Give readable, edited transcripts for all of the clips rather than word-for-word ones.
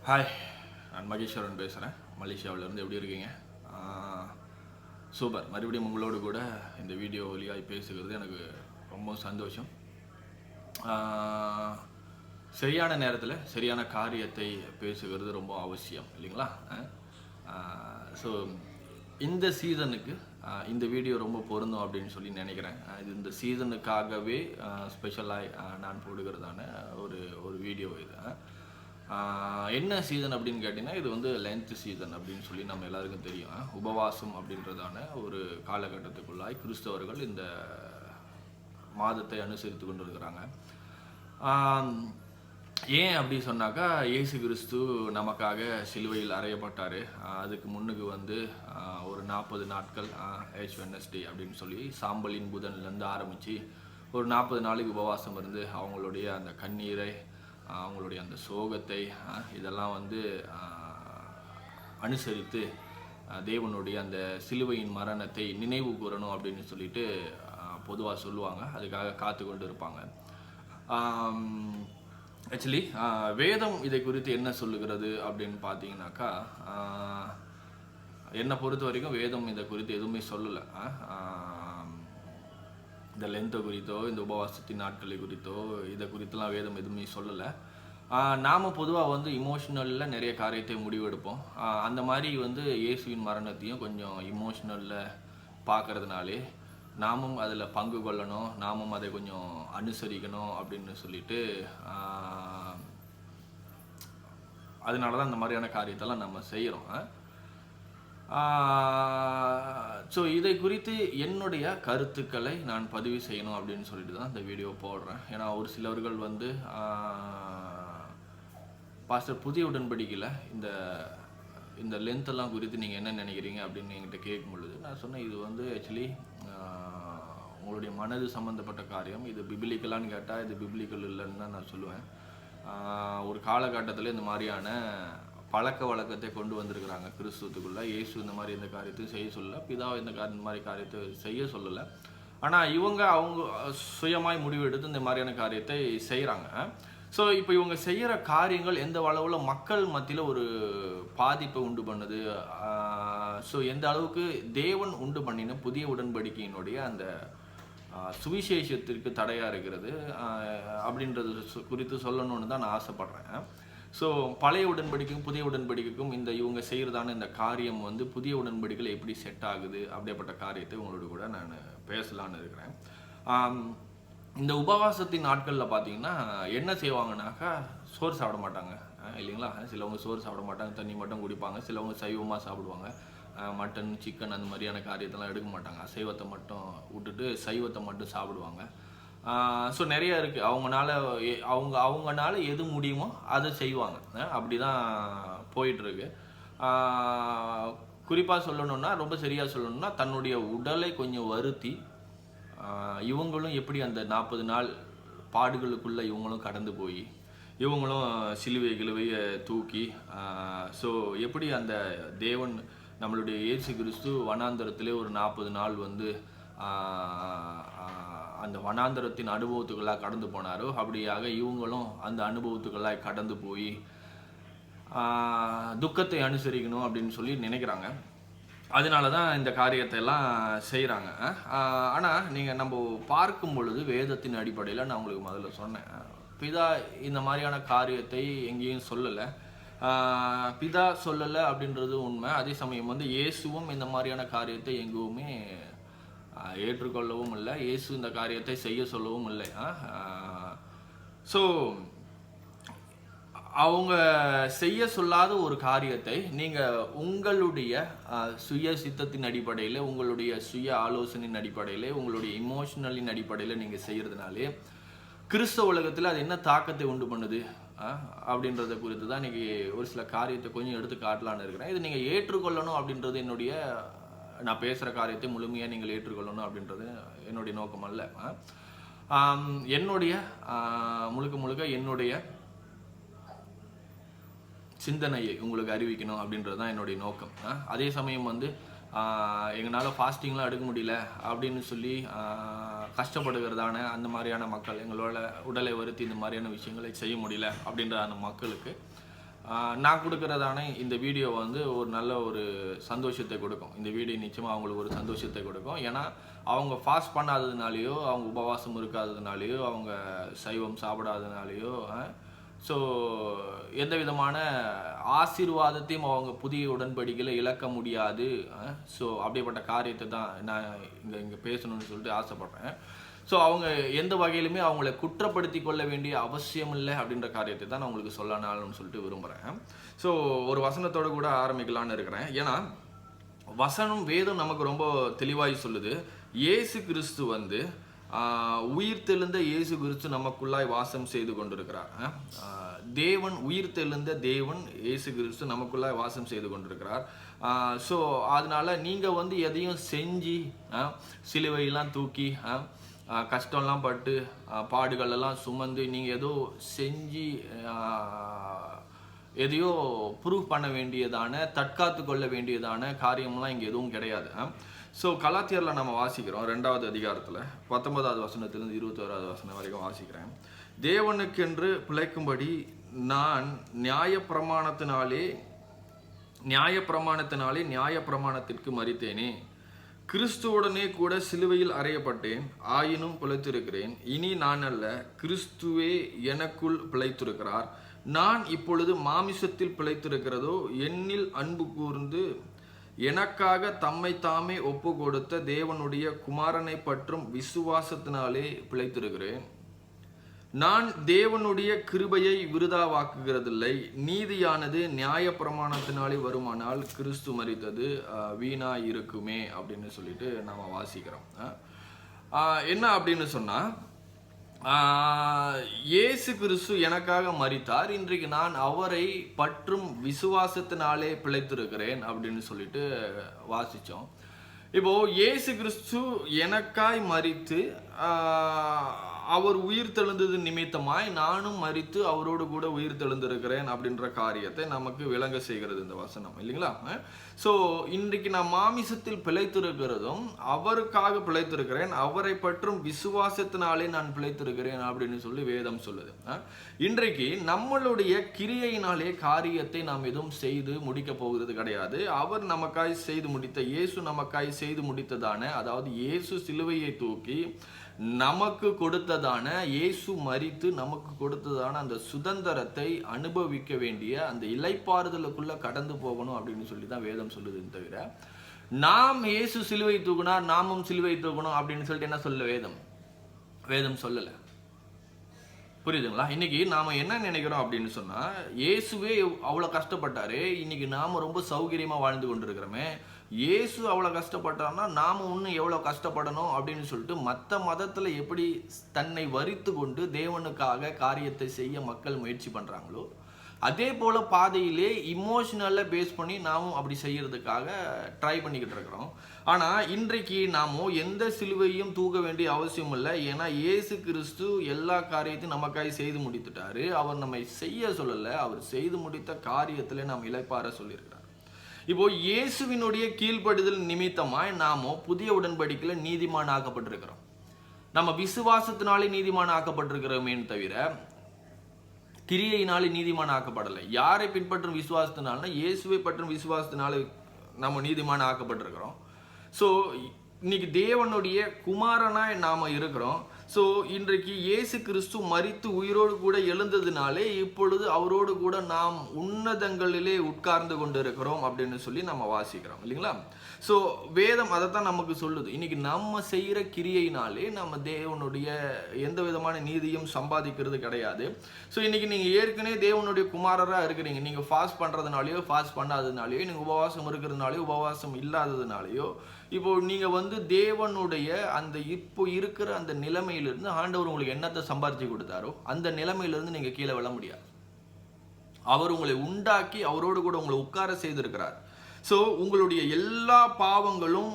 Hi, நான் மகேஸ்வரன் பேசுகிறேன். மலேசியாவிலேருந்து. எப்படி இருக்கீங்க? சூப்பர். மறுபடியும் உங்களோடு கூட இந்த வீடியோ வழியாய் பேசுகிறது எனக்கு ரொம்ப சந்தோஷம். சரியான நேரத்தில் சரியான காரியத்தை பேசுகிறது ரொம்ப அவசியம் இல்லைங்களா? ஸோ இந்த சீசனுக்கு இந்த வீடியோ ரொம்ப பொருந்தும் அப்படின்னு சொல்லி நினைக்கிறேன். இது இந்த சீசனுக்காகவே ஸ்பெஷலாக நான் போடுகிறதான ஒரு வீடியோ இது. என்ன சீசன் அப்படின்னு கேட்டிங்கன்னா, இது வந்து லென்த் சீசன் அப்படின்னு சொல்லி நம்ம எல்லாருக்கும் தெரியும். உபவாசம் அப்படின்றதான ஒரு காலகட்டத்துக்குள்ளாய் கிறிஸ்தவர்கள் இந்த மாதத்தை அனுசரித்து கொண்டு இருக்கிறாங்க. ஏன் அப்படி சொன்னாக்கா, இயேசு கிறிஸ்து நமக்காக சிலுவையில் அறையப்பட்டார். அதுக்கு முன்னுக்கு வந்து ஒரு 40 நாட்கள் ஏஷ் வெட்னஸ்டே அப்படின்னு சொல்லி சாம்பலின் புதன்லேருந்து ஆரம்பித்து ஒரு 40 நாளைக்கு உபவாசம் இருந்து அவங்களுடைய அந்த கண்ணீரை, அவங்களுடைய அந்த சோகத்தை இதெல்லாம் வந்து அனுசரித்து தேவனுடைய அந்த சிலுவையின் மரணத்தை நினைவு கூறணும் அப்படின்னு சொல்லிட்டு பொதுவாக சொல்லுவாங்க. அதுக்காக காத்து கொண்டு இருப்பாங்க. ஆக்சுவலி வேதம் இதை குறித்து என்ன சொல்லுகிறது அப்படின்னு பார்த்தீங்கன்னாக்கா, என்னை பொறுத்த வரைக்கும் வேதம் இதை குறித்து எதுவுமே சொல்லலை. இந்த லென்த்தை குறித்தோ இந்த உபவாசத்தின் நாட்களை குறித்தோ இதை குறித்தெல்லாம் வேதம் எதுவுமே சொல்லலை. நாம் பொதுவாக வந்து இமோஷ்னலில் நிறைய காரியத்தை முடிவெடுப்போம். அந்த மாதிரி வந்து இயேசுவின் மரணத்தையும் கொஞ்சம் இமோஷ்னலில் பார்க்கறதுனாலே நாமும் அதில் பங்கு கொள்ளணும், நாமும் அதை கொஞ்சம் அனுசரிக்கணும் அப்படின்னு சொல்லிட்டு அதனால தான் இந்த மாதிரியான காரியத்தெல்லாம் நம்ம செய்கிறோம். ஸோ இதை குறித்து என்னுடைய கருத்துக்களை நான் பதிவு செய்யணும் அப்படின்னு சொல்லிட்டு தான் இந்த வீடியோ போடுறேன். ஏன்னா ஒரு சிலர்கள் வந்து பாஸ்டர் புதிய உடன்படிக்கையில் இந்த இந்த லென்த்தெல்லாம் குறித்து நீங்கள் என்ன நினைக்கிறீங்க அப்படின்னு என்கிட்ட கேட்கும் பொழுது நான் சொன்னேன், இது வந்து ஆக்சுவலி உங்களுடைய மனது சம்மந்தப்பட்ட காரியம். இது பிபிலிக்கலான்னு கேட்டால் இது பிபிலிக்கல் இல்லைன்னு தான் நான் சொல்லுவேன். ஒரு காலகட்டத்தில் இந்த மாதிரியான பழக்க வழக்கத்தை கொண்டு வந்திருக்கிறாங்க கிறிஸ்துவத்துக்குள்ளே. இயேசு இந்த மாதிரி இந்த காரியத்தையும் செய்ய சொல்லலை, பிதாவை இந்த மாதிரி காரியத்தை செய்ய சொல்லலை. ஆனால் அவங்க சுயமாய் முடிவு எடுத்து இந்த மாதிரியான காரியத்தை செய்கிறாங்க. ஸோ இப்போ இவங்க செய்கிற காரியங்கள் எந்த அளவில் மக்கள் மத்தியில் ஒரு பாதிப்பை உண்டு பண்ணுது, ஸோ எந்த அளவுக்கு தேவன் உண்டு பண்ணின புதிய உடன்படிக்கையினுடைய அந்த சுவிசேஷத்திற்கு தடையாக இருக்கிறது அப்படின்றது குறித்து சொல்லணும்னு தான் நான் ஆசைப்பட்றேன். ஸோ பழைய உடன்படிக்கைக்கும் புதிய உடன்படிக்கைக்கும் இவங்க செய்கிறதான இந்த காரியம் வந்து புதிய உடன்படிக்கையில் எப்படி செட் ஆகுது அப்படிப்பட்ட காரியத்தை உங்களோட கூட நான் பேசலான்னு இருக்கிறேன். இந்த உபவாசத்தின் நாட்களில் பார்த்தீங்கன்னா என்ன செய்வாங்கனாக்கா, சோறு சாப்பிட மாட்டாங்க இல்லைங்களா? சிலவங்க சோறு சாப்பிட மாட்டாங்க, தண்ணி மட்டும் குடிப்பாங்க. சிலவங்க சைவமாக சாப்பிடுவாங்க, மட்டன் சிக்கன் அந்த மாதிரியான காரியத்தெல்லாம் எடுக்க மாட்டாங்க. அசைவத்தை மட்டும் விட்டுட்டு சைவத்தை மட்டும் சாப்பிடுவாங்க. ஸோ நிறைய இருக்குது. அவங்கனால எது முடியுமோ அதை செய்வாங்க. அப்படி தான் போயிட்டுருக்கு. குறிப்பாக சொல்லணுன்னா, ரொம்ப சரியாக சொல்லணுன்னா, தன்னுடைய உடலை கொஞ்சம் வருத்தி இவங்களும் எப்படி அந்த 40 நாள் பாடுகளுக்குள்ளே இவங்களும் கடந்து போய் இவங்களும் கிழுவையை தூக்கி ஸோ எப்படி அந்த தேவன் நம்மளுடைய இயேசு கிறிஸ்து வனாந்தரத்திலே ஒரு 40 நாள் வந்து அந்த வனாந்தரத்தின் அனுபவத்துக்களாக கடந்து போனாரோ, அப்படியாக இவங்களும் அந்த அனுபவத்துக்களாக கடந்து போய் துக்கத்தை அனுசரிக்கணும் அப்படின்னு சொல்லி நினைக்கிறாங்க. அதனால தான் இந்த காரியத்தை எல்லாம் செய்கிறாங்க. ஆனால் நீங்கள் நம்ம பார்க்கும் பொழுது வேதத்தின் அடிப்படையில் நான் உங்களுக்கு முதல்ல சொன்னேன், பிதா இந்த மாதிரியான காரியத்தை எங்கேயும் சொல்லலை. பிதா சொல்லலை அப்படின்றது உண்மை. அதே சமயம் வந்து இயேசுவும் இந்த மாதிரியான காரியத்தை எங்குமே ஏற்றுக்கொள்ளவும் இல்லை, இயேசு இந்த காரியத்தை செய்ய சொல்லவும் இல்லை. ஸோ அவங்க செய்ய சொல்லாத ஒரு காரியத்தை நீங்கள் உங்களுடைய சுய சித்தத்தின் அடிப்படையில், உங்களுடைய சுய ஆலோசனையின் அடிப்படையில், உங்களுடைய இமோஷனலின் அடிப்படையில் நீங்கள் செய்கிறதுனாலே கிறிஸ்தவ உலகத்தில் அது என்ன தாக்கத்தை உண்டு பண்ணுது அப்படின்றத குறித்து தான் இன்றைக்கி ஒரு சில காரியத்தை கொஞ்சம் எடுத்து காட்டலான்னு இருக்கிறேன். இது நீங்கள் ஏற்றுக்கொள்ளணும் அப்படின்றது என்னுடைய, நான் பேசுகிற காரியத்தை முழுமையாக நீங்கள் ஏற்றுக்கொள்ளணும் அப்படின்றது என்னுடைய நோக்கம் அல்ல. என்னுடைய முழுக்க என்னுடைய சிந்தனையை உங்களுக்கு அறிவிக்கணும் அப்படின்றது தான் என்னுடைய நோக்கம். அதே சமயம் வந்து எங்களால் ஃபாஸ்டிங்லாம் எடுக்க முடியல அப்படின்னு சொல்லி கஷ்டப்படுகிறதான அந்த மாதிரியான மக்கள், எங்களோட உடலை வருத்தி இந்த மாதிரியான விஷயங்களை செய்ய முடியல அப்படின்ற அந்த மக்களுக்கு நான் கொடுக்குறதான இந்த வீடியோ வந்து ஒரு நல்ல ஒரு சந்தோஷத்தை கொடுக்கும். இந்த வீடியோ நிச்சயமாக அவங்களுக்கு ஒரு சந்தோஷத்தை கொடுக்கும். ஏன்னா அவங்க ஃபாஸ்ட் பண்ணாததுனாலேயோ, அவங்க உபவாசம் இருக்காததுனாலேயோ, அவங்க சைவம் சாப்பிடாததுனாலேயோ, ஸோ எந்த விதமான ஆசீர்வாதத்தையும் அவங்க புதிய உடன்படிக்கையில் இழக்க முடியாது. ஸோ அப்படிப்பட்ட காரியத்தை தான் நான் இங்கே பேசணும்னு சொல்லிட்டு ஆசைப்பட்றேன். ஸோ அவங்க எந்த வகையிலுமே அவங்கள குற்றப்படுத்தி கொள்ள வேண்டிய அவசியம் இல்லை அப்படின்ற காரியத்தை தான் நான் உங்களுக்கு சொல்லணும்னு சொல்லிட்டு விரும்புகிறேன். ஸோ ஒரு வசனத்தோடு கூட ஆரம்பிக்கலான்னு இருக்கிறேன். ஏன்னா வசனம் வேதம் நமக்கு ரொம்ப தெளிவாய் சொல்லுது. இயேசு கிறிஸ்து வந்து உயிர் தெழுந்த இயேசு கிறிஸ்து நமக்குள்ளாய் வாசம் செய்து கொண்டிருக்கிறார். தேவன் உயிர் தெழுந்த தேவன் இயேசு கிறிஸ்து நமக்குள்ளாய் வாசம் செய்து கொண்டிருக்கிறார். ஸோ அதனால நீங்கள் வந்து எதையும் செஞ்சு சிலுவையெல்லாம் தூக்கி கஷ்டம்லாம் பட்டு பாடுகளெல்லாம் சுமந்து நீங்கள் ஏதோ செஞ்சு எதையோ ப்ரூவ் பண்ண வேண்டியதான தற்காத்து கொள்ள வேண்டியதான காரியம்லாம் இங்கே எதுவும் கிடையாது. ஸோ கலாத்தியரில் நம்ம வாசிக்கிறோம் 2வது அதிகாரத்தில் 19வது வசனத்திலிருந்து 21வது வசனம் வரைக்கும் வாசிக்கிறேன். தேவனுக்கென்று பிழைக்கும்படி நான் நியாயப்பிரமாணத்தினாலே நியாயப்பிரமாணத்திற்கு மரித்தேனே, கிறிஸ்துவுடனே கூட சிலுவையில் அறையப்பட்டேன், ஆயினும் பிழைத்திருக்கிறேன். இனி நான் அல்ல, கிறிஸ்துவே எனக்குள் பிழைத்திருக்கிறார். நான் இப்பொழுது மாமிசத்தில் பிழைத்திருக்கிறதோ என்னில் அன்பு கூர்ந்து எனக்காக தம்மை தாமே ஒப்பு கொடுத்த தேவனுடைய குமாரனை பற்றும் விசுவாசத்தினாலே பிழைத்திருக்கிறேன். நான் தேவனுடைய கிருபையை விருதாவாக்குகிறதில்லை. நீதியானது நியாயப்பிரமாணத்தினாலே வருமானால் கிறிஸ்து மரித்தது வீணா இருக்குமே அப்படின்னு சொல்லிட்டு நம்ம வாசிக்கிறோம். என்ன அப்படின்னு சொன்னா, இயேசு கிறிஸ்து எனக்காக மரித்தார், இன்றைக்கு நான் அவரை பற்றும் விசுவாசத்தினாலே பிழைத்திருக்கிறேன் அப்படின்னு சொல்லிட்டு வாசித்தோம். இப்போ இயேசு கிறிஸ்து எனக்காய் மரித்து அவர் உயிர் தெழுந்தது நிமித்தமாய் நானும் மரித்து அவரோடு கூட உயிர் தெழுந்திருக்கிறேன் அப்படின்ற காரியத்தை நமக்கு விளங்க செய்கிறது இந்த வசனம், இல்லைங்களா? ஸோ இன்றைக்கு நான் மாமிசத்தில் பிழைத்திருக்கிறதும் அவருக்காக பிழைத்திருக்கிறேன், அவரை பற்றும் விசுவாசத்தினாலே நான் பிழைத்திருக்கிறேன் அப்படின்னு சொல்லி வேதம் சொல்லுது. இன்றைக்கு நம்மளுடைய கிரியையினாலே காரியத்தை நாம் எதுவும் செய்து முடிக்க போகிறது கிடையாது. அவர் நமக்காய் செய்து முடித்த, இயேசு நமக்காய் செய்து முடித்ததான, அதாவது இயேசு சிலுவையை தூக்கி நமக்கு கொடுத்ததான, இயேசு மரித்து நமக்கு கொடுத்ததான அந்த சுதந்திரத்தை அனுபவிக்க வேண்டிய அந்த இளைப்பாறுதலுக்குள்ள கடந்து போகணும் அப்படின்னு சொல்லி தான் வேதம் சொல்லுதுன்னு தவிர, நாம் இயேசு சிலுவை தூக்கினார் நாமும் சிலுவை தூக்கணும் அப்படின்னு சொல்லிட்டு என்ன சொல்ல வேதம் சொல்லல. புரியுதுங்களா? இன்னைக்கு நாம என்ன நினைக்கிறோம் அப்படின்னு சொன்னா, இயேசுவே அவ்வளவு கஷ்டப்பட்டாரு, இன்னைக்கு நாம ரொம்ப சௌகரியமா வாழ்ந்து கொண்டிருக்கிறோமே, இயேசு அவ்வளோ கஷ்டப்பட்டார்னா நாம் இன்னும் எவ்வளோ கஷ்டப்படணும் அப்படின்னு சொல்லிட்டு மற்ற மதத்தில் எப்படி தன்னை வரித்து கொண்டு தேவனுக்காக காரியத்தை செய்ய மக்கள் முயற்சி பண்ணுறாங்களோ, அதே போல் பாதையிலே இமோஷனலாக பேஸ் பண்ணி நாமும் அப்படி செய்யறதுக்காக ட்ரை பண்ணிக்கிட்டு இருக்கிறோம். ஆனால் இன்றைக்கு நாமோ எந்த சிலுவையும் தூக்க வேண்டிய அவசியம் இல்லை. ஏன்னா இயேசு கிறிஸ்து எல்லா காரியத்தையும் நமக்காக செய்து முடித்துட்டாரு. அவர் நம்மை செய்ய சொல்லலை, அவர் செய்து முடித்த காரியத்தில் நாம் இளைப்பாற சொல்லியிருக்கிறார். இப்போ இயேசுவினுடைய கீழ்ப்படுதல் நிமித்தமாய் நாமோ புதிய உடன்படிக்கையில் நீதிமான் ஆக்கப்பட்டிருக்கிறோம். நம்ம விசுவாசத்தினாலே நீதிமான் ஆக்கப்பட்டிருக்கிறோமே தவிர கிரியையினாலே நீதிமான் ஆக்கப்படலை. யாரை பின்பற்றும் விசுவாசத்தினால, இயேசுவை பற்றும் விசுவாசத்தினால நம்ம நீதிமான் ஆக்கப்பட்டிருக்கிறோம். ஸோ இன்னைக்கு தேவனுடைய குமாரனாய் நாம இருக்கிறோம். ஸோ இன்றைக்கு இயேசு கிறிஸ்து மரித்து உயிரோடு கூட எழுந்ததுனாலே இப்பொழுது அவரோடு கூட நாம் உன்னதங்களிலே உட்கார்ந்து கொண்டு இருக்கிறோம் அப்படின்னு சொல்லி நம்ம வாசிக்கிறோம், இல்லைங்களா? ஸோ வேதம் அதைத்தான் நமக்கு சொல்லுது. இன்னைக்கு நம்ம செய்கிற கிரியையினாலே நம்ம தேவனுடைய எந்த விதமான நீதியும் சம்பாதிக்கிறது கிடையாது. ஸோ இன்னைக்கு நீங்கள் ஏற்கனவே தேவனுடைய குமாரராக இருக்கிறீங்க. நீங்கள் ஃபாஸ்ட் பண்ணுறதுனாலையோ ஃபாஸ்ட் பண்ணாததுனாலையோ, நீங்கள் உபவாசம் இருக்கிறதுனாலையோ உபவாசம் இல்லாததுனாலையோ, இப்போ நீங்கள் வந்து தேவனுடைய அந்த இப்போ இருக்கிற அந்த நிலைமையிலிருந்து ஆண்டவர் உங்களுக்கு என்னத்தை சம்பாதிச்சு கொடுத்தாரோ அந்த நிலைமையிலிருந்து நீங்கள் கீழே விழ முடியாது. அவர் உங்களை உண்டாக்கி அவரோடு கூட உங்களை உட்கார செய்திருக்கிறார். ஸோ உங்களுடைய எல்லா பாவங்களும்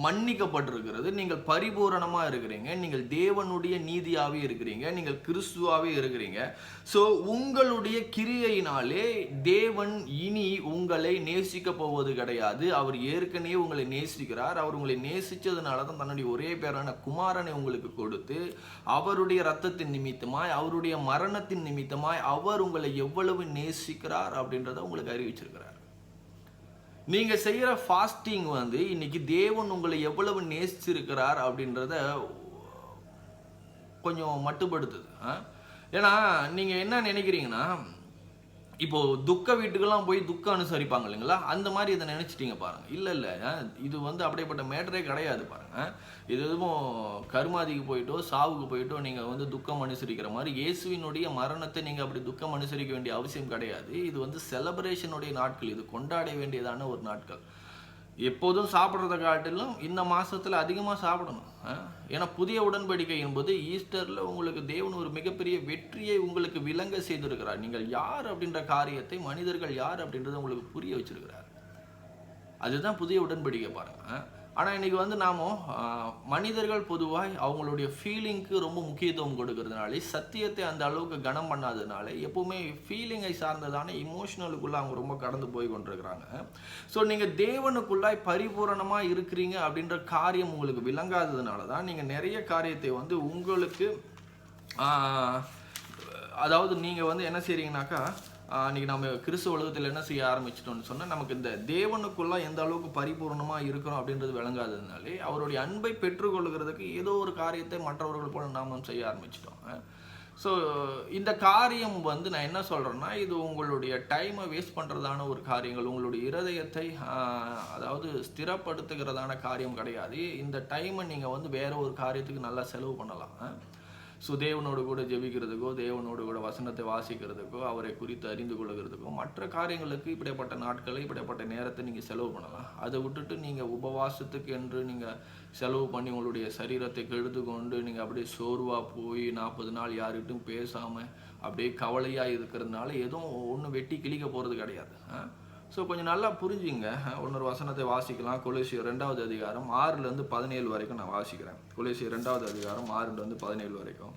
மன்னிக்கப்பட்டிருக்கிறது, நீங்கள் பரிபூரணமா இருக்கிறீங்க, நீங்கள் தேவனுடைய நீதியாவே இருக்கிறீங்க, நீங்கள் கிறிஸ்துவாவே இருக்கிறீங்க. ஸோ உங்களுடைய கிரியையினாலே தேவன் இனி உங்களை நேசிக்க போவது கிடையாது. அவர் ஏற்கனவே உங்களை நேசிக்கிறார். அவர் உங்களை நேசிச்சதுனால தான் தன்னுடைய ஒரே பேரான குமாரனை உங்களுக்கு கொடுத்து, அவருடைய இரத்தத்தின் நிமித்தமாய், அவருடைய மரணத்தின் நிமித்தமாய் அவர் உங்களை எவ்வளவு நேசிக்கிறார் அப்படின்றத உங்களுக்கு அறிவிச்சிருக்கிறார். நீங்க செய்யற ஃபாஸ்டிங் வந்து இன்னைக்கு தேவன் உங்களை எவ்வளவு நேசிச்சிருக்கிறார் அப்படின்றத கொஞ்சம் மட்டுப்படுத்துது. ஏன்னா நீங்க என்ன நினைக்கிறீங்கன்னா, இப்போ துக்க வீட்டுக்கெல்லாம் போய் துக்கம் அனுசரிப்பாங்க இல்லைங்களா, அந்த மாதிரி இதை நினைச்சிட்டீங்க பாருங்க. இல்ல இது வந்து அப்படிப்பட்ட மேட்டரே கிடையாது பாருங்க. இது எதுவும் கருமாதிக்கு போயிட்டோ சாவுக்கு போயிட்டோ நீங்க வந்து துக்கம் அனுசரிக்கிற மாதிரி இயேசுவினுடைய மரணத்தை நீங்க அப்படி துக்கம் அனுசரிக்க வேண்டிய அவசியம் கிடையாது. இது வந்து செலிப்ரேஷனுடைய நாட்கள், இது கொண்டாட வேண்டியதான ஒரு நாட்கள். எப்போதும் சாப்பிட்றத காட்டிலும் இந்த மாசத்துல அதிகமாக சாப்பிடணும். ஏன்னா புதிய உடன்படிக்கை என்பது ஈஸ்டர்ல உங்களுக்கு தேவன் ஒரு மிகப்பெரிய வெற்றியை உங்களுக்கு விளங்க செய்திருக்கிறார். நீங்கள் யார் அப்படின்ற காரியத்தை, மனிதர்கள் யார் அப்படின்றத உங்களுக்கு புரிய வச்சிருக்கிறார். அதுதான் புதிய உடன்படிக்கை பாருங்க. ஆனால் இன்னைக்கு வந்து நாம மனிதர்கள் பொதுவாக அவங்களுடைய ஃபீலிங்க்கு ரொம்ப முக்கியத்துவம் கொடுக்கறதுனால, சத்தியத்தை அந்த அளவுக்கு கனம் பண்ணாததுனால, எப்பவுமே ஃபீலிங்கை சார்ந்ததான இமோஷனலுக்குள்ள அவங்க ரொம்ப கடந்து போய் கொண்டிருக்கிறாங்க. ஸோ நீங்கள் தேவனுக்குள்ளாய் பரிபூரணமாக இருக்கிறீங்க அப்படின்ற காரியம் உங்களுக்கு விளங்காததுனால தான் நீங்கள் நிறைய காரியத்தை வந்து உங்களுக்கு அதாவது நீங்கள் வந்து என்ன செய்றீங்கன்னாக்கா, அன்றைக்கி நம்ம கிறிஸ்துவ உலகத்தில் என்ன செய்ய ஆரம்பிச்சிட்டோம்னு சொன்னால், நமக்கு இந்த தேவனுக்குள்ள எந்த அளவுக்கு பரிபூர்ணமாக இருக்கிறோம் அப்படின்றது விளங்காததுனாலே அவருடைய அன்பை பெற்றுக்கொள்கிறதுக்கு ஏதோ ஒரு காரியத்தை மற்றவர்கள் போல நாமும் செய்ய ஆரம்பிச்சிட்டோம். ஸோ இந்த காரியம் வந்து நான் என்ன சொல்கிறேன்னா, இது உங்களுடைய டைமை வேஸ்ட் பண்ணுறதான ஒரு காரியங்கள், உங்களுடைய இருதயத்தை அதாவது ஸ்திரப்படுத்துகிறதான காரியம் கிடையாது. இந்த டைமை நீங்கள் வந்து வேற ஒரு காரியத்துக்கு நல்லா செலவு பண்ணலாம். ஸோ தேவனோடு கூட ஜெபிக்கிறதுக்கோ, தேவனோடு கூட வசனத்தை வாசிக்கிறதுக்கோ, அவரை குறித்து அறிந்து கொள்கிறதுக்கோ, மற்ற காரியங்களுக்கு இப்படிப்பட்ட நாட்களை, இப்படிப்பட்ட நேரத்தை நீங்கள் செலவு பண்ணலாம். அதை விட்டுட்டு நீங்கள் உபவாசத்துக்கு என்று நீங்கள் செலவு பண்ணி உங்களுடைய சரீரத்தை கெடுத்து கொண்டு நீங்கள் அப்படியே சோர்வாக போய் 40 நாள் யார்கிட்டும் பேசாமல் அப்படியே கவலையாக இருக்கிறதுனால எதுவும் ஒன்றும் வெட்டி கிழிக்க போகிறது கிடையாது. ஸோ கொஞ்சம் நல்லா புரிஞ்சுங்க. இன்னொரு வசனத்தை வாசிக்கலாம். கொலோசியர் 2வது அதிகாரம் 6லேருந்து 17 வரைக்கும் நான் வாசிக்கிறேன். கொலோசியர் 2வது அதிகாரம் 6லேருந்து 17 வரைக்கும்.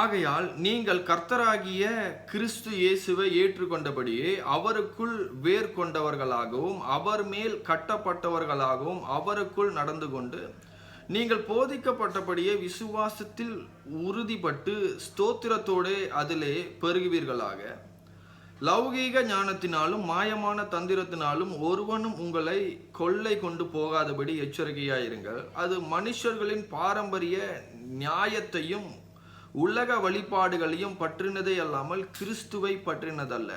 ஆகையால் நீங்கள் கர்த்தராகிய கிறிஸ்து இயேசுவை ஏற்றுக்கொண்டபடியே அவருக்குள் வேர் கொண்டவர்களாகவும் அவர் மேல் கட்டப்பட்டவர்களாகவும் அவருக்குள் நடந்து கொண்டு, நீங்கள் போதிக்கப்பட்டபடியே விசுவாசத்தில் உறுதிப்பட்டு ஸ்தோத்திரத்தோடு அதிலே பெருகுவீர்களாக. லௌகீக ஞானத்தினாலும் மாயமான தந்திரத்தினாலும் ஒருவனும் உங்களை கொள்ளை கொண்டு போகாதபடி எச்சரிக்கையாயிருங்கள். அது மனுஷர்களின் பாரம்பரிய நியாயத்தையும் உலக வழிபாடுகளையும் பற்றினதே அல்லாமல் கிறிஸ்துவை பற்றினதல்ல.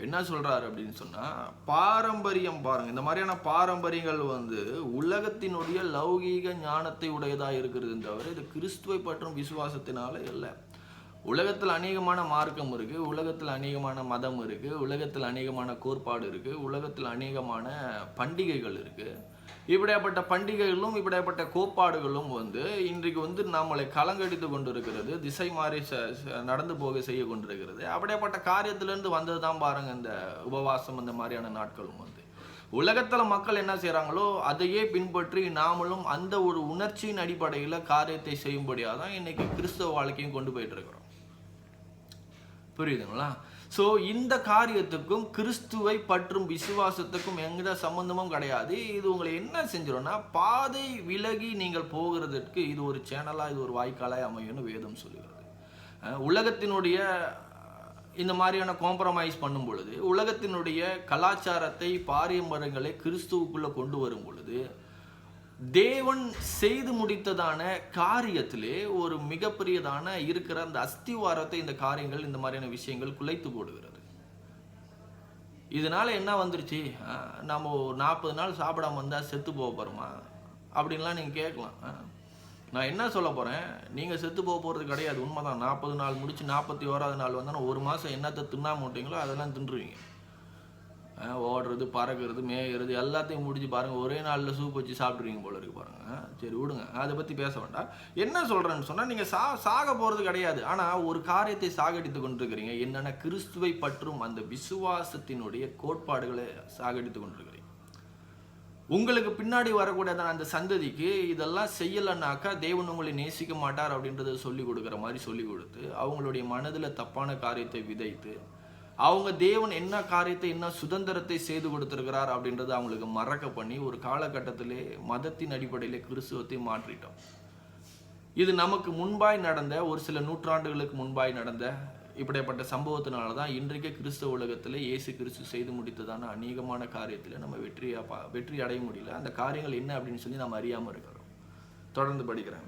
என்ன சொல்றாரு அப்படின்னு சொன்னா, பாரம்பரியம் பாருங்க, இந்த மாதிரியான பாரம்பரியங்கள் வந்து உலகத்தினுடைய லௌகீக ஞானத்தை உடையதா இருக்கிறது தவிர இது கிறிஸ்துவை பற்றும் விசுவாசத்தினால இல்லை. உலகத்தில் அநேகமான மார்க்கம் இருக்கு, உலகத்தில் அநேகமான மதம் இருக்கு, உலகத்தில் அநேகமான கோட்பாடு இருக்கு, உலகத்தில் அநேகமான பண்டிகைகள் இருக்கு. இப்படியாப்பட்ட பண்டிகைகளும் இப்படியாப்பட்ட கோட்பாடுகளும் வந்து இன்றைக்கு வந்து நம்மளை கலங்கடித்து கொண்டிருக்கிறது, திசை மாறி நடந்து போக செய்ய கொண்டிருக்கிறது. அப்படியாப்பட்ட காரியத்திலிருந்து வந்தது தான் பாருங்க இந்த உபவாசம், இந்த மாதிரியான நாட்களும் வந்து உலகத்துல மக்கள் என்ன செய்யறாங்களோ அதையே பின்பற்றி நாமளும் அந்த ஒரு உணர்ச்சியின் அடிப்படையில் காரியத்தை செய்யும்படியாக தான் இன்னைக்கு கிறிஸ்தவ வாழ்க்கையும் கொண்டு போயிட்டு இருக்கிறோம். புரியுதுங்களா? ஸோ இந்த காரியத்துக்கும் கிறிஸ்துவை பற்றும் விசுவாசத்துக்கும் எந்த சம்பந்தமும் கிடையாது. இது உங்களை என்ன செஞ்சிடும்னா, பாதை விலகி நீங்கள் போகிறதுக்கு இது ஒரு சேனலாக, இது ஒரு வாய்க்காலாய் அமையும்னு வேதம் சொல்லுகிறது. உலகத்தினுடைய இந்த மாதிரியான காம்ப்ரமைஸ் பண்ணும் பொழுது, உலகத்தினுடைய கலாச்சாரத்தை, பாரம்பரியங்களை கிறிஸ்துவுக்குள்ளே கொண்டு வரும் பொழுது, தேவன் செய்து முடித்ததான காரியத்திலே ஒரு மிகப்பெரியதான இருக்கிற அந்த அஸ்திவாரத்தை இந்த காரியங்கள், இந்த மாதிரியான விஷயங்கள் குலைத்து போடுகிறது. இதனால என்ன வந்துருச்சு, நம்ம 40 நாள் சாப்பிடாம வந்தால் செத்து போக போகிறோமா அப்படின்லாம் நீங்கள் கேட்கலாம். நான் என்ன சொல்ல போகிறேன், நீங்கள் செத்து போக போகிறது கிடையாது, உண்மைதான். 40 நாள் முடிச்சு 41வது நாள் வந்தால் 1 மாதம் என்னத்தை தின்னா மாட்டீங்களோ அதெல்லாம் தின்றுவீங்க. ஓடுறது, பறக்கிறது, மேயறது எல்லாத்தையும் முடிச்சு பாருங்கள், ஒரே நாளில் சூப் வச்சு சாப்பிட்ருவீங்க போல இருக்கு பாருங்கள். சரி விடுங்க, அதை பற்றி பேச வேண்டாம். என்ன சொல்கிறேன்னு சொன்னால், நீங்கள் சாக போகிறது கிடையாது. ஆனால் ஒரு காரியத்தை சாகடித்து கொண்டிருக்கிறீங்க. என்னென்ன? கிறிஸ்துவை பற்றும் அந்த விசுவாசத்தினுடைய கோட்பாடுகளை சாகடித்து கொண்டிருக்கிறீங்க. உங்களுக்கு பின்னாடி வரக்கூடிய அந்த சந்ததிக்கு இதெல்லாம் செய்யலைன்னாக்கா தேவன் உங்களை நேசிக்க மாட்டார் அப்படின்றத சொல்லி கொடுக்குற மாதிரி சொல்லி கொடுத்து, அவங்களுடைய மனதில் தப்பான காரியத்தை விதைத்து, அவங்க தேவன் என்ன காரியத்தை, என்ன சுதந்திரத்தை செய்து கொடுத்துருக்கிறார் அப்படின்றத அவங்களுக்கு மறக்க பண்ணி, ஒரு காலகட்டத்திலே மதத்தின் அடிப்படையில் கிறிஸ்துவத்தை மாற்றிட்டோம். இது நமக்கு முன்பாய் நடந்த, ஒரு சில நூற்றாண்டுகளுக்கு முன்பாய் நடந்த இப்படிப்பட்ட சம்பவத்தினால தான் இன்றைக்கு கிறிஸ்தவ உலகத்தில் இயேசு கிறிஸ்து செய்து முடித்ததான அநேகமான காரியத்தில் நம்ம வெற்றி அடைய முடியல. அந்த காரியங்கள் என்ன அப்படின்னு சொல்லி நம்ம அறியாமல் இருக்கிறோம். தொடர்ந்து படிக்கிறேன்.